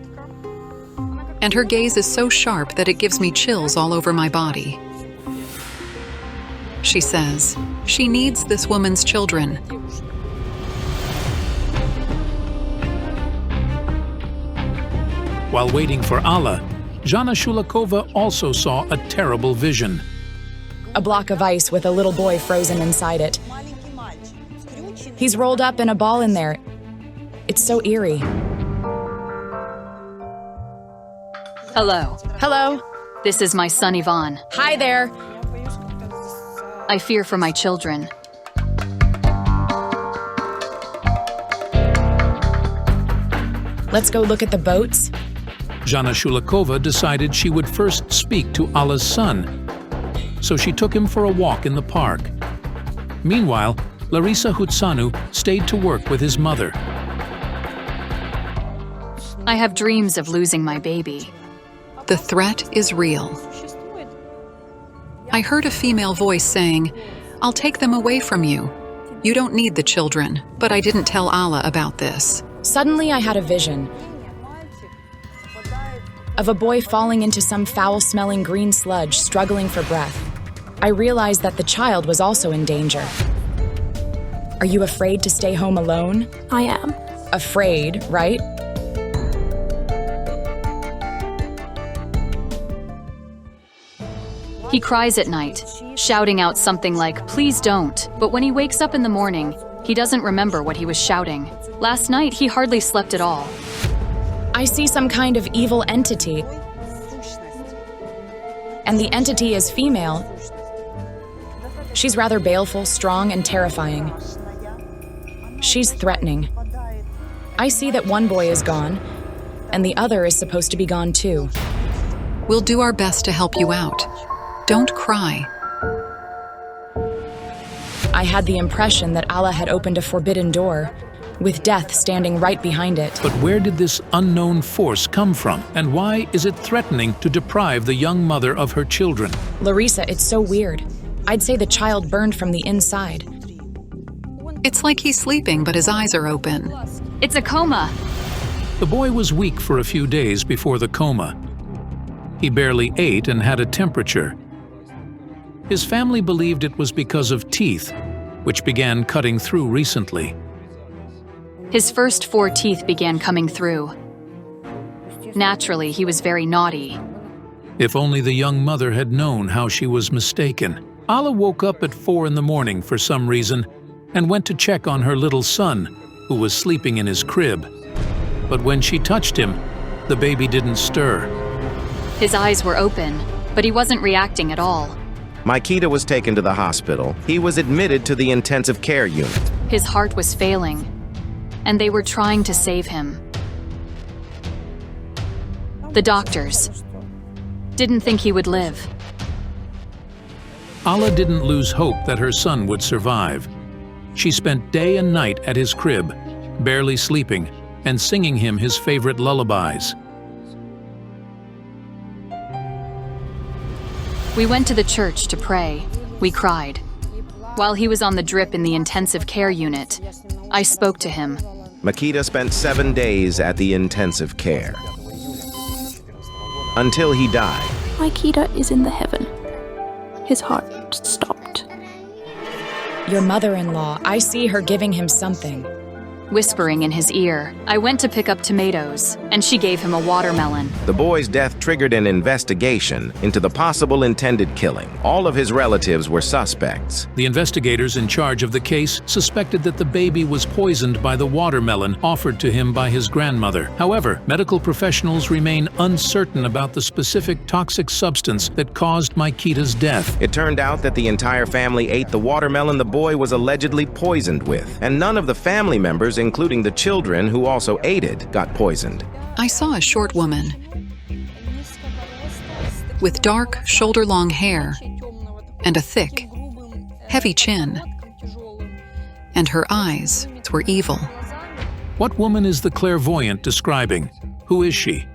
and her gaze is so sharp that it gives me chills all over my body. She says she needs this woman's children. While waiting for Allah, Jana Shulikova also saw a terrible vision. A block of ice with a little boy frozen inside it. He's rolled up in a ball in there. It's so eerie. Hello. Hello. This is my son Ivan. Hi there. I fear for my children. Let's go look at the boats. Jana Shulikova decided she would first speak to Allah's son, so she took him for a walk in the park. Meanwhile, Larisa Hutsanu stayed to work with his mother. I have dreams of losing my baby. The threat is real. I heard a female voice saying, "I'll take them away from you. You don't need the children," but I didn't tell Allah about this. Suddenly I had a vision of a boy falling into some foul-smelling green sludge, struggling for breath. I realized that the child was also in danger. Are you afraid to stay home alone? I am. Afraid, right? He cries at night, shouting out something like, "Please don't." But when he wakes up in the morning, he doesn't remember what he was shouting. Last night, he hardly slept at all. I see some kind of evil entity. And the entity is female. She's rather baleful, strong, and terrifying. She's threatening. I see that one boy is gone, and the other is supposed to be gone too. We'll do our best to help you out. Don't cry. I had the impression that Allah had opened a forbidden door, with death standing right behind it. But where did this unknown force come from? And why is it threatening to deprive the young mother of her children? Larisa, it's so weird. I'd say the child burned from the inside. It's like he's sleeping, but his eyes are open. It's a coma. The boy was weak for a few days before the coma. He barely ate and had a temperature. His family believed it was because of teeth, which began cutting through recently. His first 4 teeth began coming through. Naturally, he was very naughty. If only the young mother had known how she was mistaken. Allah woke up at 4 in the morning for some reason and went to check on her little son, who was sleeping in his crib. But when she touched him, the baby didn't stir. His eyes were open, but he wasn't reacting at all. Makita was taken to the hospital. He was admitted to the intensive care unit. His heart was failing, and they were trying to save him. The doctors didn't think he would live. Allah didn't lose hope that her son would survive. She spent day and night at his crib, barely sleeping, and singing him his favorite lullabies. We went to the church to pray. We cried. While he was on the drip in the intensive care unit, I spoke to him. Makita spent 7 days at the intensive care. Until he died. Makita is in the heaven. His heart stopped. Your mother-in-law, I see her giving him something. whispering in his ear. I went to pick up tomatoes, and she gave him a watermelon. The boy's death triggered an investigation into the possible intended killing. All of his relatives were suspects. The investigators in charge of the case suspected that the baby was poisoned by the watermelon offered to him by his grandmother. However, medical professionals remain uncertain about the specific toxic substance that caused Maikita's death. It turned out that the entire family ate the watermelon the boy was allegedly poisoned with, and none of the family members, including the children who also ate it, got poisoned. I saw a short woman with dark, shoulder-long hair and a thick, heavy chin, and her eyes were evil. What woman is the clairvoyant describing? Who is she?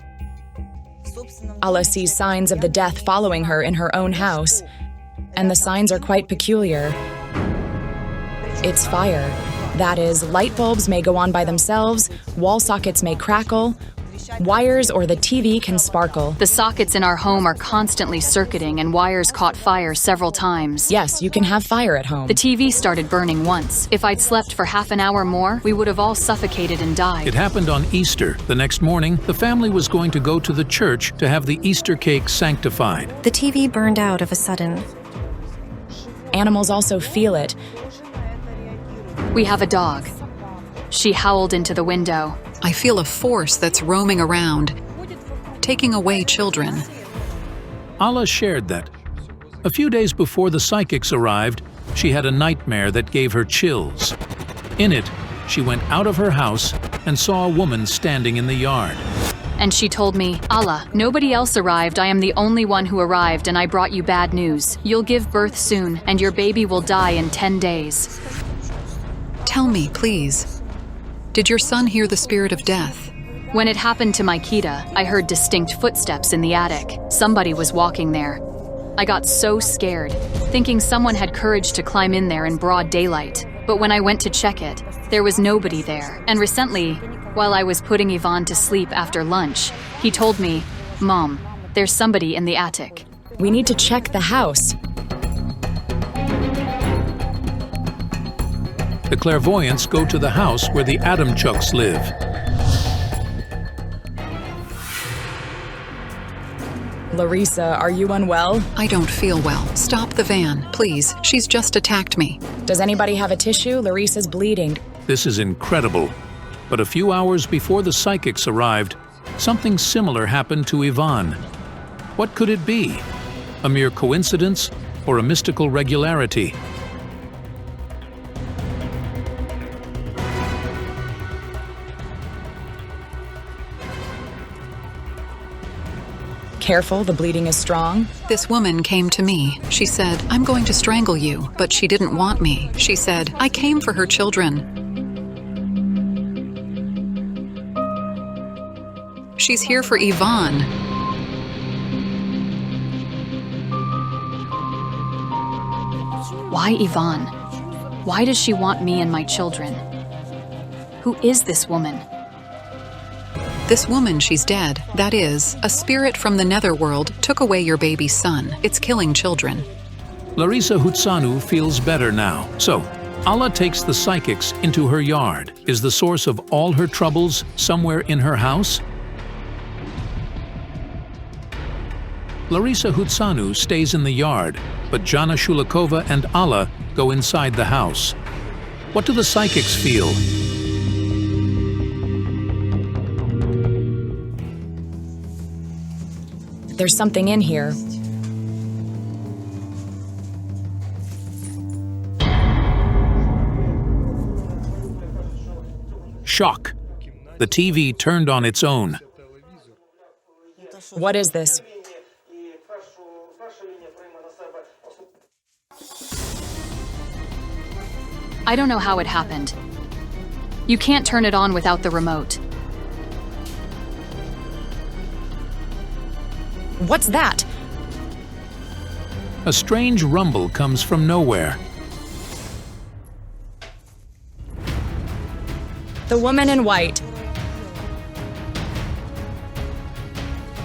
Allah sees signs of the death following her in her own house, and the signs are quite peculiar. It's fire. That is, light bulbs may go on by themselves, wall sockets may crackle, wires or the TV can sparkle. The sockets in our home are constantly circuiting and wires caught fire several times. Yes, you can have fire at home. The TV started burning once. If I'd slept for half an hour more, we would have all suffocated and died. It happened on Easter. The next morning, the family was going to go to the church to have the Easter cake sanctified. The TV burned out of a sudden. Animals also feel it. We have a dog. She howled into the window. I feel a force that's roaming around, taking away children. Allah shared that. A few days before the psychics arrived, she had a nightmare that gave her chills. In it, she went out of her house and saw a woman standing in the yard. And she told me, Allah, nobody else arrived. I am the only one who arrived, and I brought you bad news. You'll give birth soon, and your baby will die in 10 days. Tell me, please. Did your son hear the spirit of death? When it happened to Maikita, I heard distinct footsteps in the attic. Somebody was walking there. I got so scared, thinking someone had courage to climb in there in broad daylight. But when I went to check it, there was nobody there. And recently, while I was putting Ivan to sleep after lunch, he told me, Mom, there's somebody in the attic. We need to check the house. The clairvoyants go to the house where the Adamchuks live. Larissa, are you unwell? I don't feel well. Stop the van, please. She's just attacked me. Does anybody have a tissue? Larissa's bleeding. This is incredible. But a few hours before the psychics arrived, something similar happened to Ivan. What could it be? A mere coincidence or a mystical regularity? Careful, the bleeding is strong. This woman came to me. She said, I'm going to strangle you, but she didn't want me. She said, I came for her children. She's here for Ivan. Why Ivan? Why does she want me and my children? Who is this woman? This woman, she's dead. That is, a spirit from the netherworld took away your baby's son. It's killing children. Larissa Hutsanu feels better now. So, Allah takes the psychics into her yard. Is the source of all her troubles somewhere in her house? Larissa Hutsanu stays in the yard, but Jana Shulikova and Allah go inside the house. What do the psychics feel? There's something in here. Shock. The TV turned on its own. What is this? I don't know how it happened. You can't turn it on without the remote. What's that? A strange rumble comes from nowhere. The woman in white.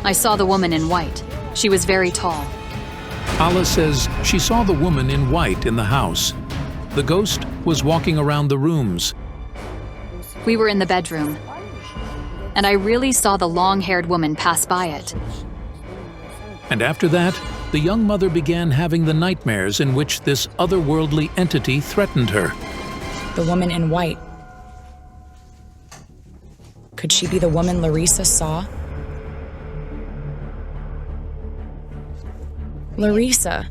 I saw the woman in white. She was very tall. Allah says she saw the woman in white in the house. The ghost was walking around the rooms. We were in the bedroom, and I really saw the long-haired woman pass by it. And after that, the young mother began having the nightmares in which this otherworldly entity threatened her. The woman in white. Could she be the woman Larissa saw? Larissa.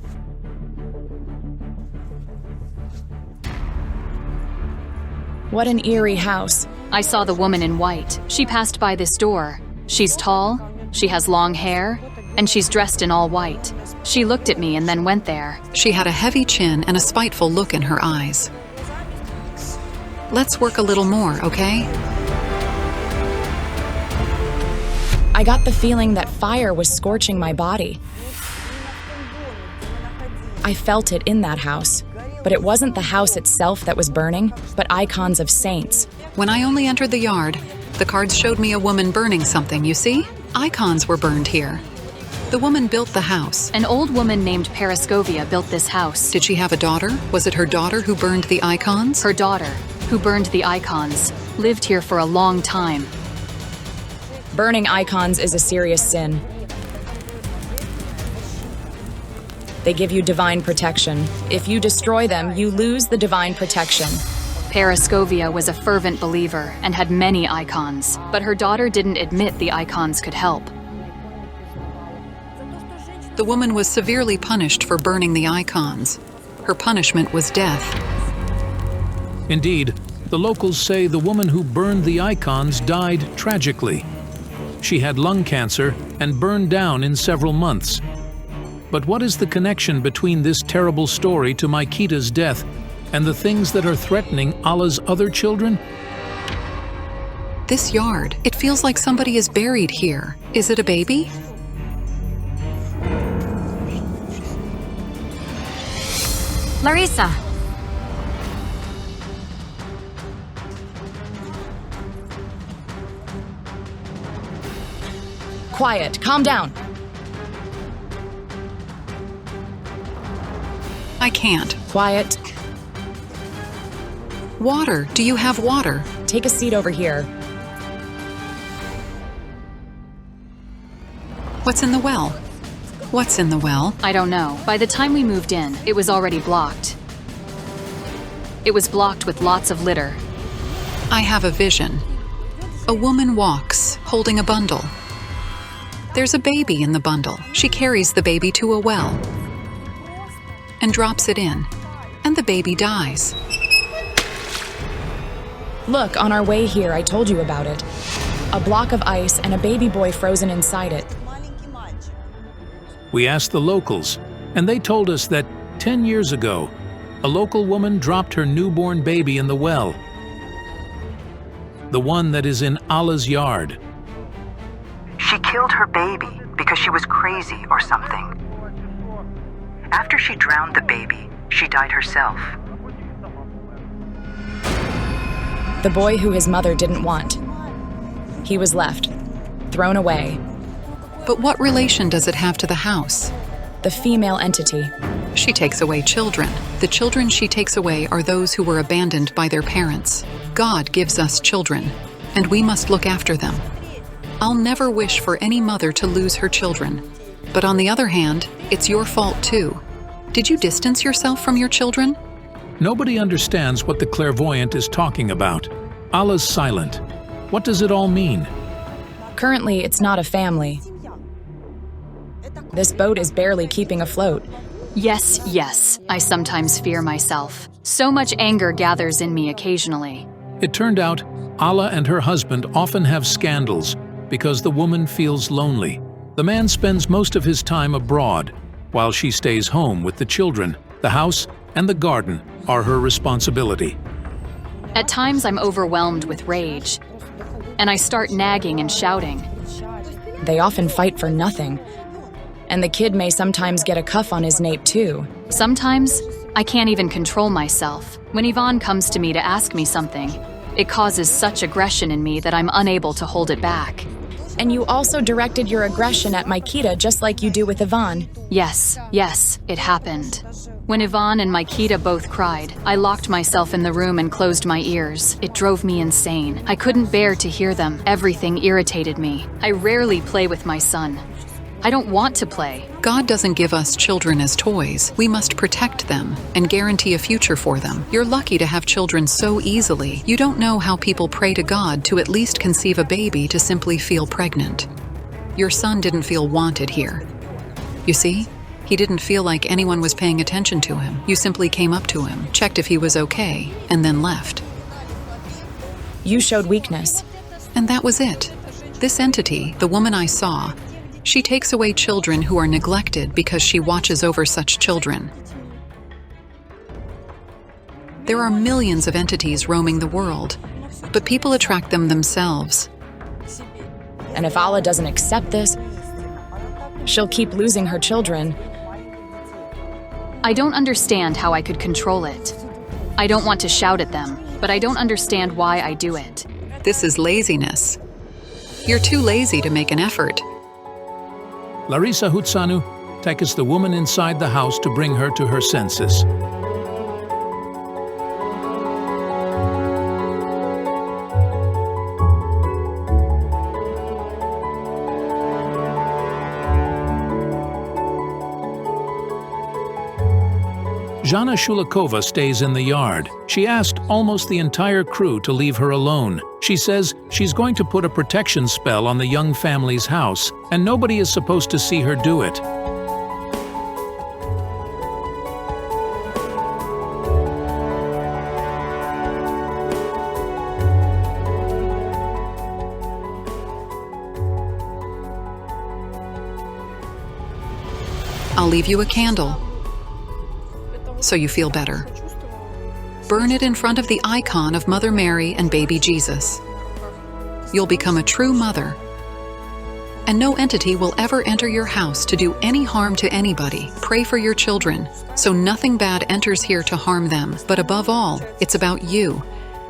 What an eerie house. I saw the woman in white. She passed by this door. She's tall, she has long hair, and she's dressed in all white. She looked at me and then went there. She had a heavy chin and a spiteful look in her eyes. Let's work a little more, okay? I got the feeling that fire was scorching my body. I felt it in that house, but it wasn't the house itself that was burning, but icons of saints. When I only entered the yard, the cards showed me a woman burning something, you see? Icons were burned here. The woman built the house. An old woman named Paraskovia built this house. Did she have a daughter? Was it her daughter who burned the icons? Her daughter, who burned the icons, lived here for a long time. Burning icons is a serious sin. They give you divine protection. If you destroy them, you lose the divine protection. Paraskovia was a fervent believer and had many icons, but her daughter didn't admit the icons could help. The woman was severely punished for burning the icons. Her punishment was death. Indeed, the locals say the woman who burned the icons died tragically. She had lung cancer and burned down in several months. But what is the connection between this terrible story to Maikita's death and the things that are threatening Allah's other children? This yard, it feels like somebody is buried here. Is it a baby? Larissa! Quiet, calm down. I can't. Quiet. Water. Do you have water? Take a seat over here. What's in the well? What's in the well? I don't know. By the time we moved in, it was already blocked. It was blocked with lots of litter. I have a vision. A woman walks, holding a bundle. There's a baby in the bundle. She carries the baby to a well and drops it in, and the baby dies. Look, on our way here, I told you about it. A block of ice and a baby boy frozen inside it. We asked the locals, and they told us that 10 years ago, a local woman dropped her newborn baby in the well. The one that is in Allah's yard. She killed her baby because she was crazy or something. After she drowned the baby, she died herself. The boy who his mother didn't want. He was left, thrown away. But what relation does it have to the house? The female entity. She takes away children. The children she takes away are those who were abandoned by their parents. God gives us children, and we must look after them. I'll never wish for any mother to lose her children. But on the other hand, it's your fault too. Did you distance yourself from your children? Nobody understands what the clairvoyant is talking about. Allah's silent. What does it all mean? Currently, it's not a family. This boat is barely keeping afloat. Yes, I sometimes fear myself. So much anger gathers in me occasionally. It turned out Allah and her husband often have scandals because the woman feels lonely. The man spends most of his time abroad, while she stays home with the children. The house and the garden are her responsibility. At times I'm overwhelmed with rage, and I start nagging and shouting. They often fight for nothing. And the kid may sometimes get a cuff on his nape too. Sometimes, I can't even control myself. When Yvonne comes to me to ask me something, it causes such aggression in me that I'm unable to hold it back. And you also directed your aggression at Mikita just like you do with Ivan. Yes, it happened. When Ivan and Mikita both cried, I locked myself in the room and closed my ears. It drove me insane. I couldn't bear to hear them. Everything irritated me. I rarely play with my son. I don't want to play. God doesn't give us children as toys. We must protect them and guarantee a future for them. You're lucky to have children so easily. You don't know how people pray to God to at least conceive a baby to simply feel pregnant. Your son didn't feel wanted here. You see? He didn't feel like anyone was paying attention to him. You simply came up to him, checked if he was okay, and then left. You showed weakness. And that was it. This entity, the woman I saw, she takes away children who are neglected because she watches over such children. There are millions of entities roaming the world, but people attract them themselves. And if Allah doesn't accept this, she'll keep losing her children. I don't understand how I could control it. I don't want to shout at them, but I don't understand why I do it. This is laziness. You're too lazy to make an effort. Larisa Hutsanu takes the woman inside the house to bring her to her senses. Zhana Shulikova stays in the yard. She asked almost the entire crew to leave her alone. She says she's going to put a protection spell on the young family's house, and nobody is supposed to see her do it. I'll leave you a candle, so you feel better. Burn it in front of the icon of Mother Mary and baby Jesus. You'll become a true mother. And no entity will ever enter your house to do any harm to anybody. Pray for your children, so nothing bad enters here to harm them. But above all, it's about you.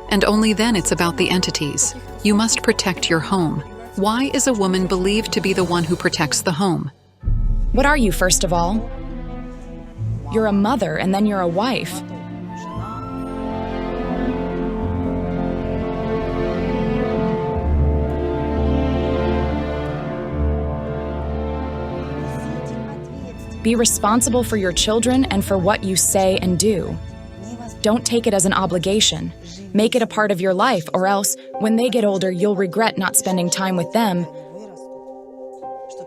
And only then it's about the entities. You must protect your home. Why is a woman believed to be the one who protects the home? What are you, first of all? You're a mother, and then you're a wife. Be responsible for your children and for what you say and do. Don't take it as an obligation. Make it a part of your life, or else, when they get older, you'll regret not spending time with them,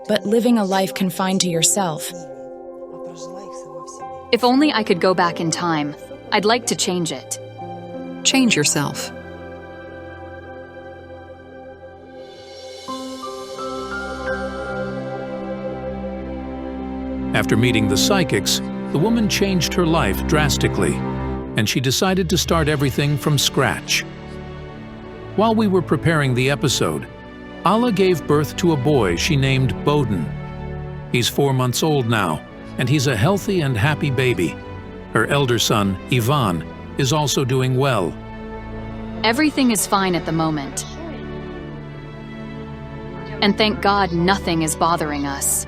but living a life confined to yourself. If only I could go back in time. I'd like to change it. Change yourself. After meeting the psychics, the woman changed her life drastically, and she decided to start everything from scratch. While we were preparing the episode, Allah gave birth to a boy she named Bowden. He's 4 months old now, and he's a healthy and happy baby. Her elder son, Ivan, is also doing well. Everything is fine at the moment. And thank God nothing is bothering us.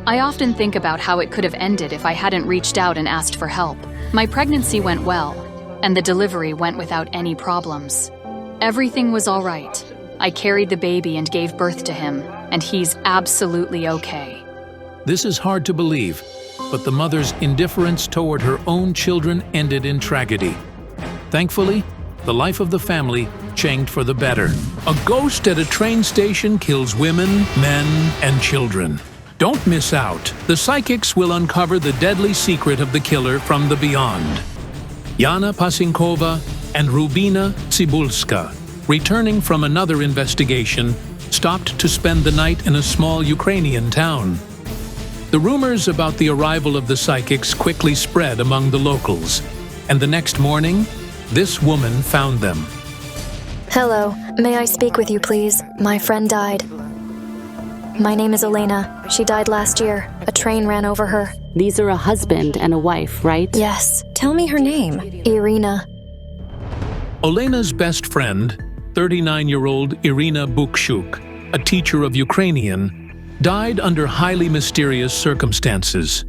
I often think about how it could have ended if I hadn't reached out and asked for help. My pregnancy went well, and the delivery went without any problems. Everything was all right. I carried the baby and gave birth to him, and he's absolutely okay. This is hard to believe, but the mother's indifference toward her own children ended in tragedy. Thankfully, the life of the family changed for the better. A ghost at a train station kills women, men, and children. Don't miss out. The psychics will uncover the deadly secret of the killer from the beyond. Yana Pasinkova and Rubina Cybulska, returning from another investigation, stopped to spend the night in a small Ukrainian town. The rumors about the arrival of the psychics quickly spread among the locals, and the next morning, this woman found them. Hello, may I speak with you, please? My friend died. My name is Elena. She died last year. A train ran over her. These are a husband and a wife, right? Yes. Tell me her name. Irina. Olena's best friend, 39-year-old Irina Bukshuk, a teacher of Ukrainian, died under highly mysterious circumstances.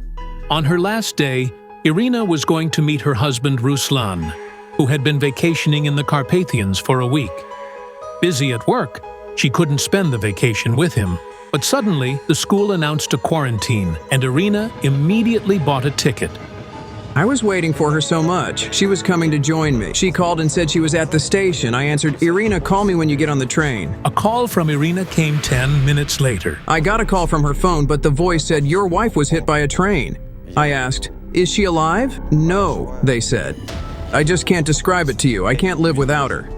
On her last day, Irina was going to meet her husband Ruslan, who had been vacationing in the Carpathians for a week. Busy at work, she couldn't spend the vacation with him. But suddenly, the school announced a quarantine, and Irina immediately bought a ticket. I was waiting for her so much. She was coming to join me. She called and said she was at the station. I answered, "Irina, call me when you get on the train." A call from Irina came 10 minutes later. I got a call from her phone, but the voice said, "Your wife was hit by a train." I asked, "Is she alive?" "No," they said. "I just can't describe it to you. I can't live without her."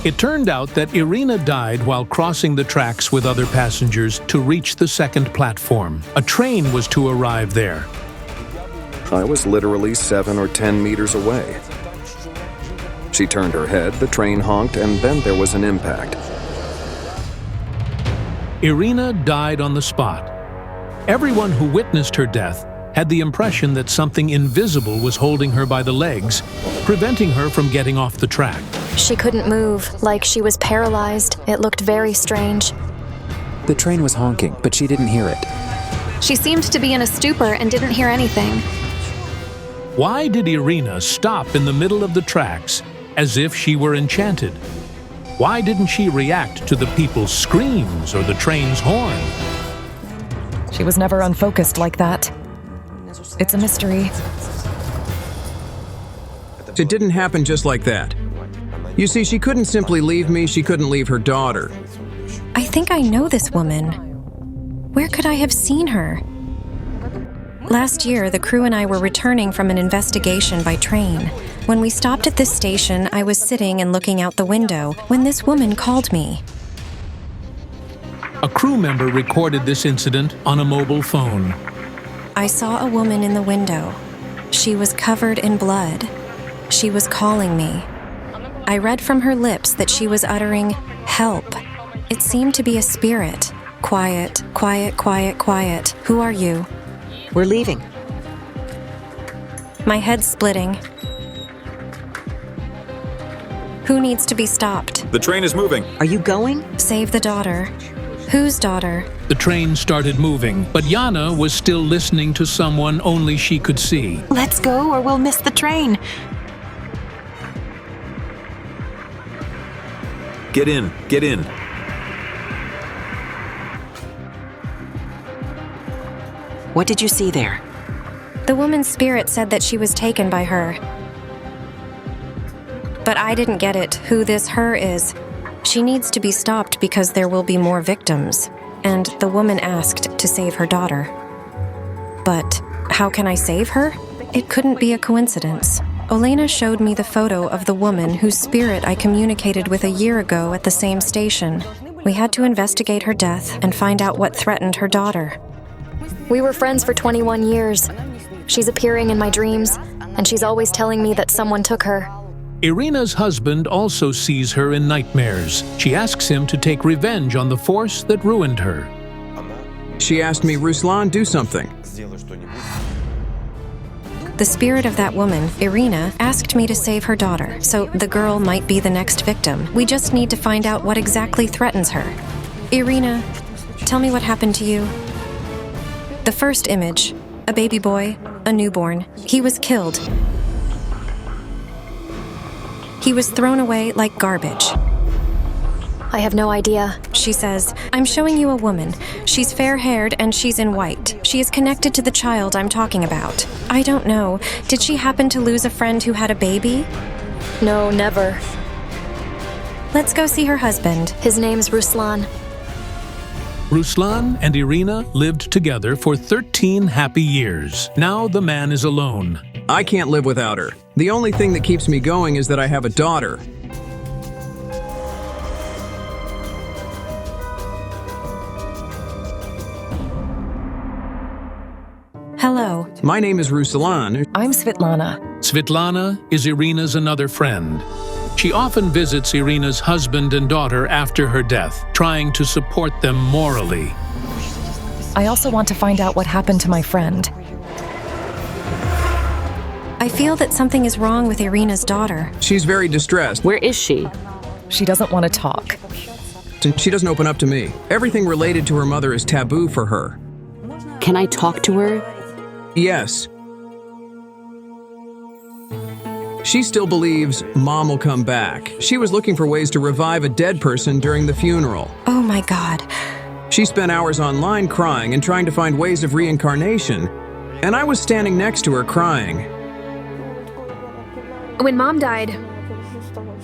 It turned out that Irina died while crossing the tracks with other passengers to reach the second platform. A train was to arrive there. I was literally 7 or 10 meters away. She turned her head, the train honked, and then there was an impact. Irina died on the spot. Everyone who witnessed her death had the impression that something invisible was holding her by the legs, preventing her from getting off the track. She couldn't move, like she was paralyzed. It looked very strange. The train was honking, but she didn't hear it. She seemed to be in a stupor and didn't hear anything. Why did Irina stop in the middle of the tracks as if she were enchanted? Why didn't she react to the people's screams or the train's horn? She was never unfocused like that. It's a mystery. It didn't happen just like that. You see, she couldn't simply leave me, she couldn't leave her daughter. I think I know this woman. Where could I have seen her? Last year, the crew and I were returning from an investigation by train. When we stopped at this station, I was sitting and looking out the window when this woman called me. A crew member recorded this incident on a mobile phone. I saw a woman in the window. She was covered in blood. She was calling me. I read from her lips that she was uttering, "Help." It seemed to be a spirit. Quiet, quiet, quiet, quiet. Who are you? We're leaving. My head's splitting. Who needs to be stopped? The train is moving. Are you going? Save the daughter. Whose daughter? The train started moving, but Yana was still listening to someone only she could see. Let's go or we'll miss the train. Get in, get in. What did you see there? The woman's spirit said that she was taken by her. But I didn't get it, who this her is. She needs to be stopped because there will be more victims. And the woman asked to save her daughter. But how can I save her? It couldn't be a coincidence. Olena showed me the photo of the woman whose spirit I communicated with a year ago at the same station. We had to investigate her death and find out what threatened her daughter. We were friends for 21 years. She's appearing in my dreams, and she's always telling me that someone took her. Irina's husband also sees her in nightmares. She asks him to take revenge on the force that ruined her. She asked me, "Ruslan, do something." The spirit of that woman, Irina, asked me to save her daughter, so the girl might be the next victim. We just need to find out what exactly threatens her. Irina, tell me what happened to you. The first image, a baby boy, a newborn. He was killed. He was thrown away like garbage. I have no idea. She says, "I'm showing you a woman. She's fair-haired and she's in white. She is connected to the child I'm talking about. I don't know. Did she happen to lose a friend who had a baby?" No, never. Let's go see her husband. His name's Ruslan. Ruslan and Irina lived together for 13 happy years. Now the man is alone. I can't live without her. The only thing that keeps me going is that I have a daughter. Hello. My name is Ruslan. I'm Svetlana. Svetlana is Irina's another friend. She often visits Irina's husband and daughter after her death, trying to support them morally. I also want to find out what happened to my friend. I feel that something is wrong with Irina's daughter. She's very distressed. Where is she? She doesn't want to talk. She doesn't open up to me. Everything related to her mother is taboo for her. Can I talk to her? Yes. She still believes Mom will come back. She was looking for ways to revive a dead person during the funeral. Oh my God. She spent hours online crying and trying to find ways of reincarnation. And I was standing next to her crying. When Mom died,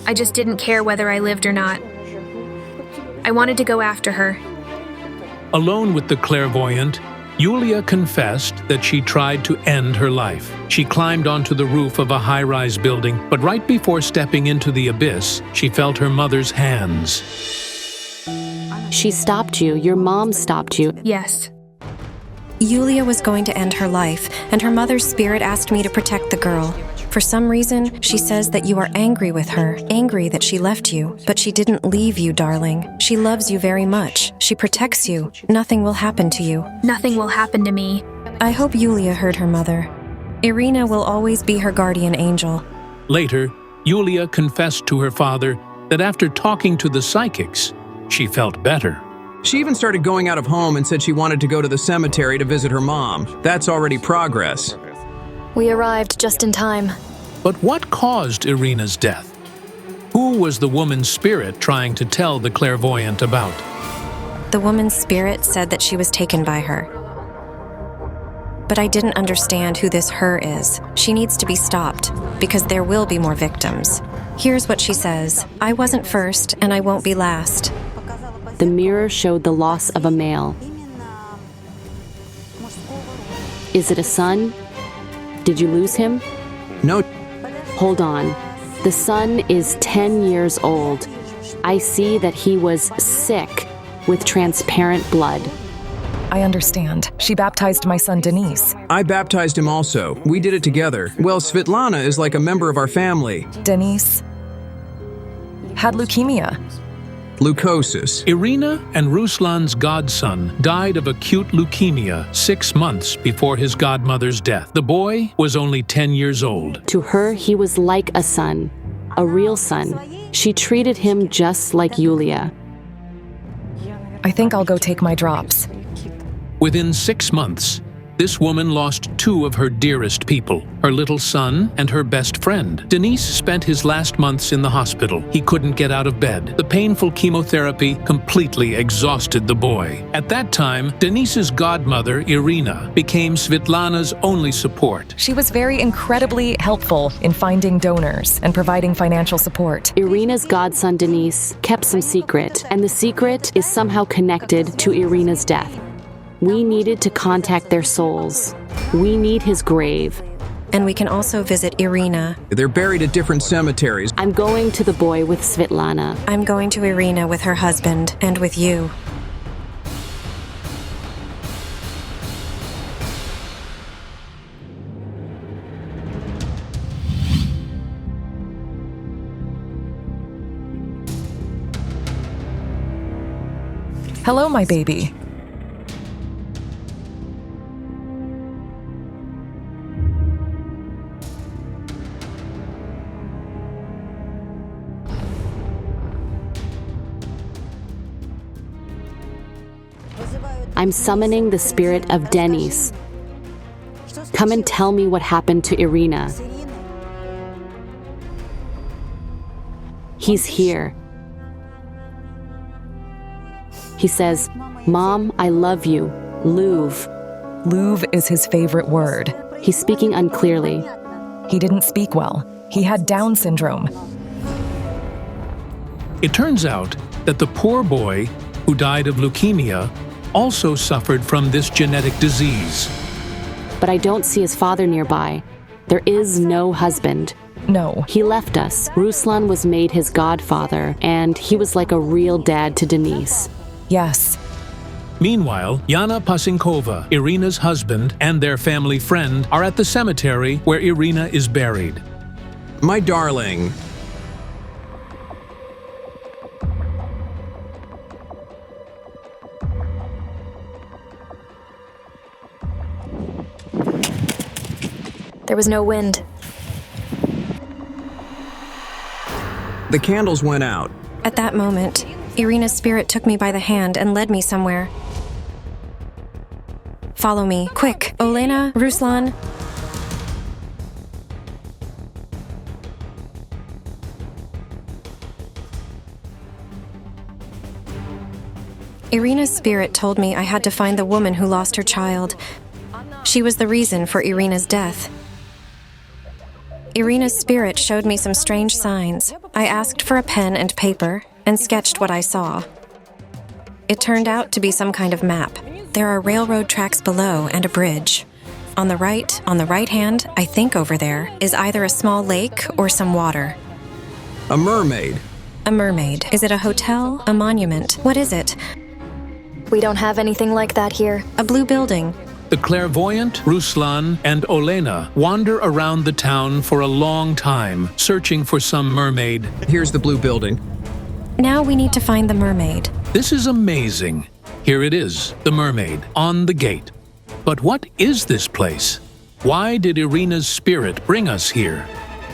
I just didn't care whether I lived or not. I wanted to go after her. Alone with the clairvoyant, Yulia confessed that she tried to end her life. She climbed onto the roof of a high-rise building, but right before stepping into the abyss, she felt her mother's hands. She stopped you. Your mom stopped you. Yes. Yulia was going to end her life, and her mother's spirit asked me to protect the girl. For some reason, she says that you are angry with her, angry that she left you. But she didn't leave you, darling. She loves you very much. She protects you. Nothing will happen to you. Nothing will happen to me. I hope Yulia heard her mother. Irina will always be her guardian angel. Later, Yulia confessed to her father that after talking to the psychics, she felt better. She even started going out of home and said she wanted to go to the cemetery to visit her mom. That's already progress. We arrived just in time. But what caused Irina's death? Who was the woman's spirit trying to tell the clairvoyant about? The woman's spirit said that she was taken by her. But I didn't understand who this her is. She needs to be stopped, because there will be more victims. Here's what she says. I wasn't first, and I won't be last. The mirror showed the loss of a male. Is it a son? Did you lose him? No. Hold on. The son is 10 years old. I see that he was sick with transparent blood. I understand. She baptized my son Denise. I baptized him also. We did it together. Well, Svetlana is like a member of our family. Denise had leukemia. Leukosis. Irina and Ruslan's godson died of acute leukemia 6 months before his godmother's death. The boy was only 10 years old. To her, he was like a son, a real son. She treated him just like Yulia. I think I'll go take my drops. Within 6 months, this woman lost 2 of her dearest people, her little son and her best friend. Denise spent his last months in the hospital. He couldn't get out of bed. The painful chemotherapy completely exhausted the boy. At that time, Denise's godmother, Irina, became Svetlana's only support. She was very incredibly helpful in finding donors and providing financial support. Irina's godson, Denise, kept some secret, and the secret is somehow connected to Irina's death. We needed to contact their souls. We need his grave. And we can also visit Irina. They're buried at different cemeteries. I'm going to the boy with Svetlana. I'm going to Irina with her husband and with you. Hello, my baby. I'm summoning the spirit of Denise. Come and tell me what happened to Irina. He's here. He says, Mom, I love you. Louvre. Louvre is his favorite word. He's speaking unclearly. He didn't speak well. He had Down syndrome. It turns out that the poor boy who died of leukemia also suffered from this genetic disease. But I don't see his father nearby. There is no husband. No. He left us. Ruslan was made his godfather, and he was like a real dad to Denise. Yes. Meanwhile, Yana Pasinkova, Irina's husband, and their family friend are at the cemetery where Irina is buried. My darling. There was no wind. The candles went out. At that moment, Irina's spirit took me by the hand and led me somewhere. Follow me, quick. Olena, Ruslan. Irina's spirit told me I had to find the woman who lost her child. She was the reason for Irina's death. Irina's spirit showed me some strange signs. I asked for a pen and paper and sketched what I saw. It turned out to be some kind of map. There are railroad tracks below and a bridge. On the right hand, I think over there, is either a small lake or some water. A mermaid. A mermaid. Is it a hotel? A monument? What is it? We don't have anything like that here. A blue building. The clairvoyant, Ruslan, and Olena wander around the town for a long time, searching for some mermaid. Here's the blue building. Now we need to find the mermaid. This is amazing. Here it is, the mermaid, on the gate. But what is this place? Why did Irina's spirit bring us here?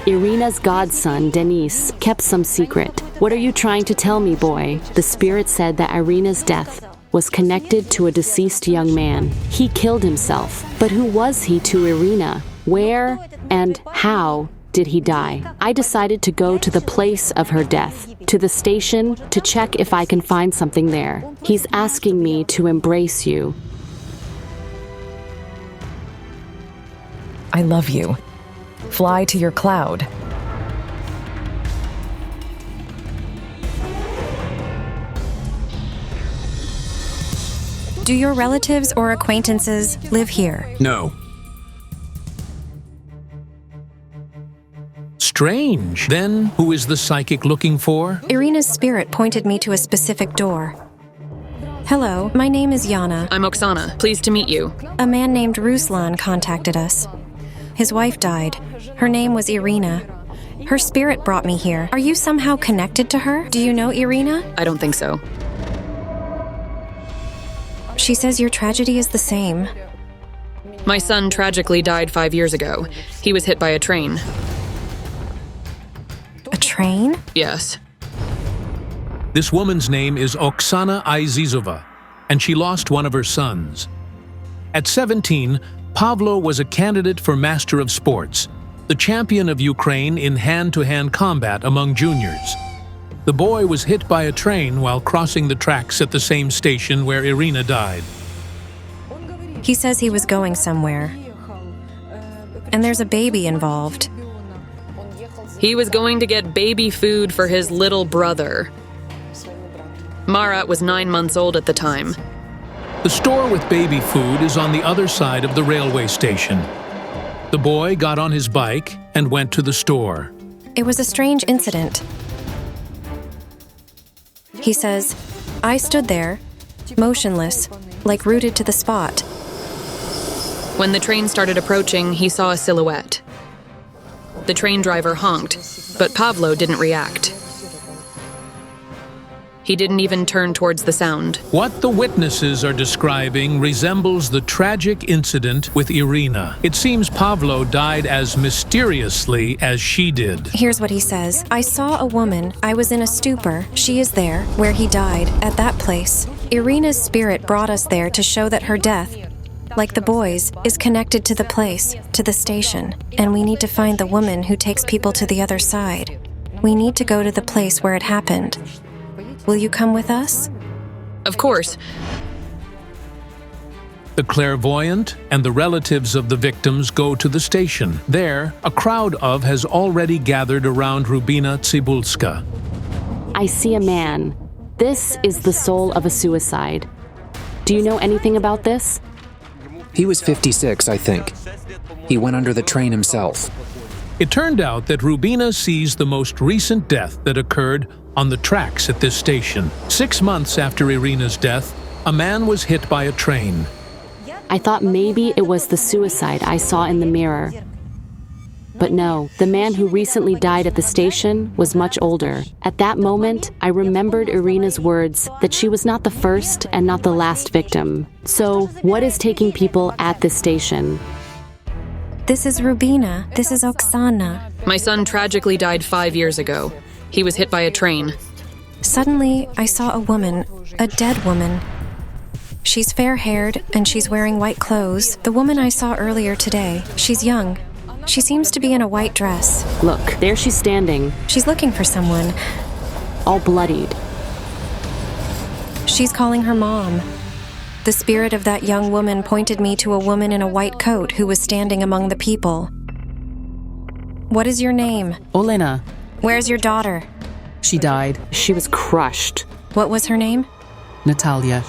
Irina's godson, Denis, kept some secret. What are you trying to tell me, boy? The spirit said that Irina's death was connected to a deceased young man. He killed himself. But who was he to Irina? Where and how did he die? I decided to go to the place of her death, to the station, to check if I can find something there. He's asking me to embrace you. I love you. Fly to your cloud. Do your relatives or acquaintances live here? No. Strange. Then, who is the psychic looking for? Irina's spirit pointed me to a specific door. Hello, my name is Yana. I'm Oksana. Pleased to meet you. A man named Ruslan contacted us. His wife died. Her name was Irina. Her spirit brought me here. Are you somehow connected to her? Do you know Irina? I don't think so. She says your tragedy is the same. My son tragically died 5 years ago. He was hit by a train. A train? Yes. This woman's name is Oksana Izizova, and she lost one of her sons. At 17, Pavlo was a candidate for Master of Sports, the champion of Ukraine in hand-to-hand combat among juniors. The boy was hit by a train while crossing the tracks at the same station where Irina died. He says he was going somewhere. And there's a baby involved. He was going to get baby food for his little brother. Marat was 9 months old at the time. The store with baby food is on the other side of the railway station. The boy got on his bike and went to the store. It was a strange incident. He says, I stood there, motionless, like rooted to the spot. When the train started approaching, he saw a silhouette. The train driver honked, but Pavlo didn't react. He didn't even turn towards the sound. What the witnesses are describing resembles the tragic incident with Irina. It seems Pavlo died as mysteriously as she did. Here's what he says. I saw a woman. I was in a stupor. She is there, where he died, at that place. Irina's spirit brought us there to show that her death, like the boys, is connected to the place, to the station. And we need to find the woman who takes people to the other side. We need to go to the place where it happened. Will you come with us? Of course. The clairvoyant and the relatives of the victims go to the station. There, a crowd has already gathered around Rubina Tsibulska. I see a man. This is the soul of a suicide. Do you know anything about this? He was 56, I think. He went under the train himself. It turned out that Rubina sees the most recent death that occurred on the tracks at this station. 6 months after Irina's death, a man was hit by a train. I thought maybe it was the suicide I saw in the mirror. But no, the man who recently died at the station was much older. At that moment, I remembered Irina's words that she was not the first and not the last victim. So, what is taking people at this station? This is Rubina. This is Oksana. My son tragically died 5 years ago. He was hit by a train. Suddenly, I saw a woman, a dead woman. She's fair-haired and she's wearing white clothes. The woman I saw earlier today, she's young. She seems to be in a white dress. Look, there she's standing. She's looking for someone. All bloodied. She's calling her mom. The spirit of that young woman pointed me to a woman in a white coat who was standing among the people. What is your name? Olena. Where's your daughter? She died. She was crushed. What was her name? Natalia.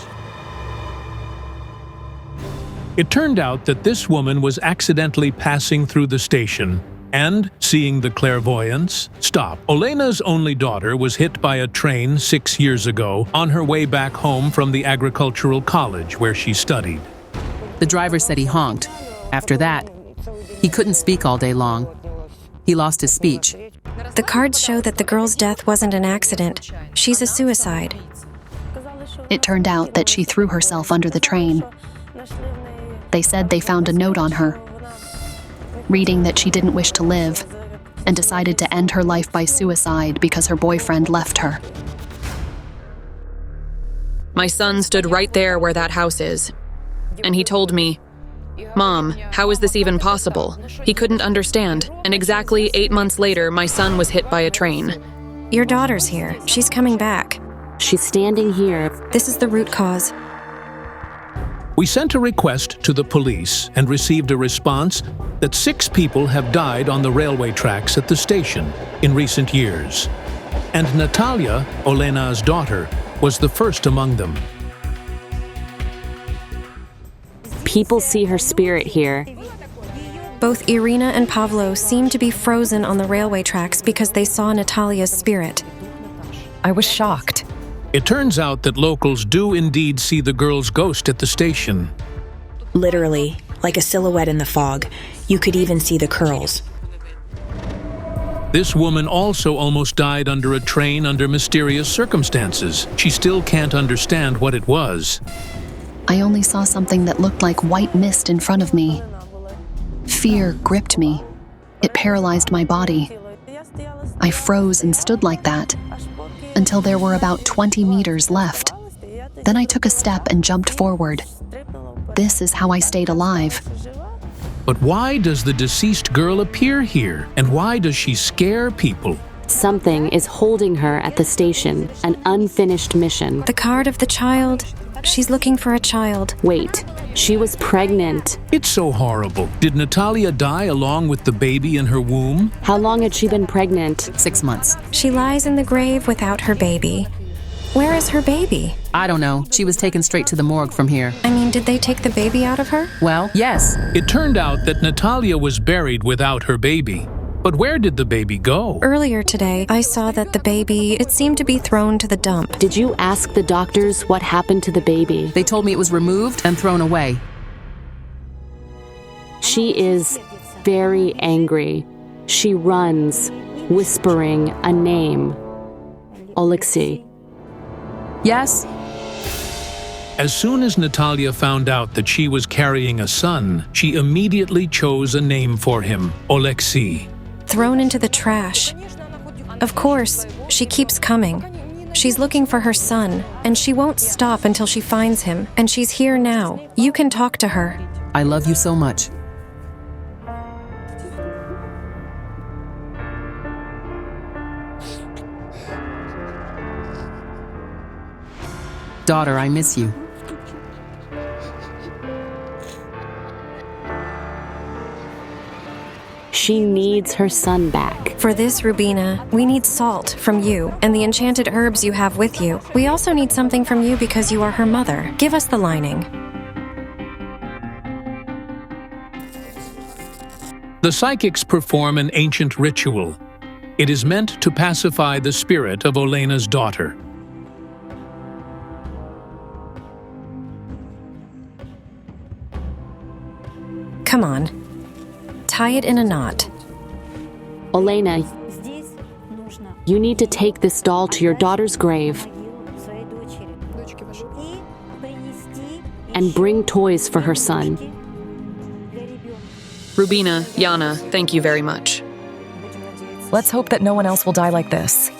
It turned out that this woman was accidentally passing through the station and, seeing the clairvoyance, stopped. Olena's only daughter was hit by a train 6 years ago on her way back home from the agricultural college where she studied. The driver said he honked. After that, he couldn't speak all day long. He lost his speech. The cards show that the girl's death wasn't an accident. She's a suicide. It turned out that she threw herself under the train. They said they found a note on her, reading that she didn't wish to live and decided to end her life by suicide because her boyfriend left her. My son stood right there where that house is, and he told me, "Mom, how is this even possible?" He couldn't understand, and exactly 8 months later, my son was hit by a train. Your daughter's here. She's coming back. She's standing here. This is the root cause. We sent a request to the police and received a response that 6 people have died on the railway tracks at the station in recent years. And Natalia, Olena's daughter, was the first among them. People see her spirit here. Both Irina and Pavlo seem to be frozen on the railway tracks because they saw Natalia's spirit. I was shocked. It turns out that locals do indeed see the girl's ghost at the station. Literally, like a silhouette in the fog. You could even see the curls. This woman also almost died under a train under mysterious circumstances. She still can't understand what it was. I only saw something that looked like white mist in front of me. Fear gripped me. It paralyzed my body. I froze and stood like that until there were about 20 meters left. Then I took a step and jumped forward. This is how I stayed alive. But why does the deceased girl appear here? And why does she scare people? Something is holding her at the station, an unfinished mission. The card of the child. She's looking for a child. Wait, she was pregnant. It's so horrible. Did Natalia die along with the baby in her womb? How long had she been pregnant? 6 months. She lies in the grave without her baby. Where is her baby? I don't know. She was taken straight to the morgue from here. I mean, did they take the baby out of her? Well, yes. It turned out that Natalia was buried without her baby. But where did the baby go? Earlier today, I saw that the baby, it seemed to be thrown to the dump. Did you ask the doctors what happened to the baby? They told me it was removed and thrown away. She is very angry. She runs, whispering a name. Alexei. Yes? As soon as Natalia found out that she was carrying a son, she immediately chose a name for him, Alexei. Thrown into the trash. Of course, she keeps coming. She's looking for her son, and she won't stop until she finds him, and she's here now. You can talk to her. I love you so much. Daughter, I miss you. She needs her son back. For this, Rubina, we need salt from you and the enchanted herbs you have with you. We also need something from you because you are her mother. Give us the lining. The psychics perform an ancient ritual. It is meant to pacify the spirit of Olena's daughter. Come on. Tie it in a knot. Olena, you need to take this doll to your daughter's grave and bring toys for her son. Rubina, Yana, thank you very much. Let's hope that no one else will die like this.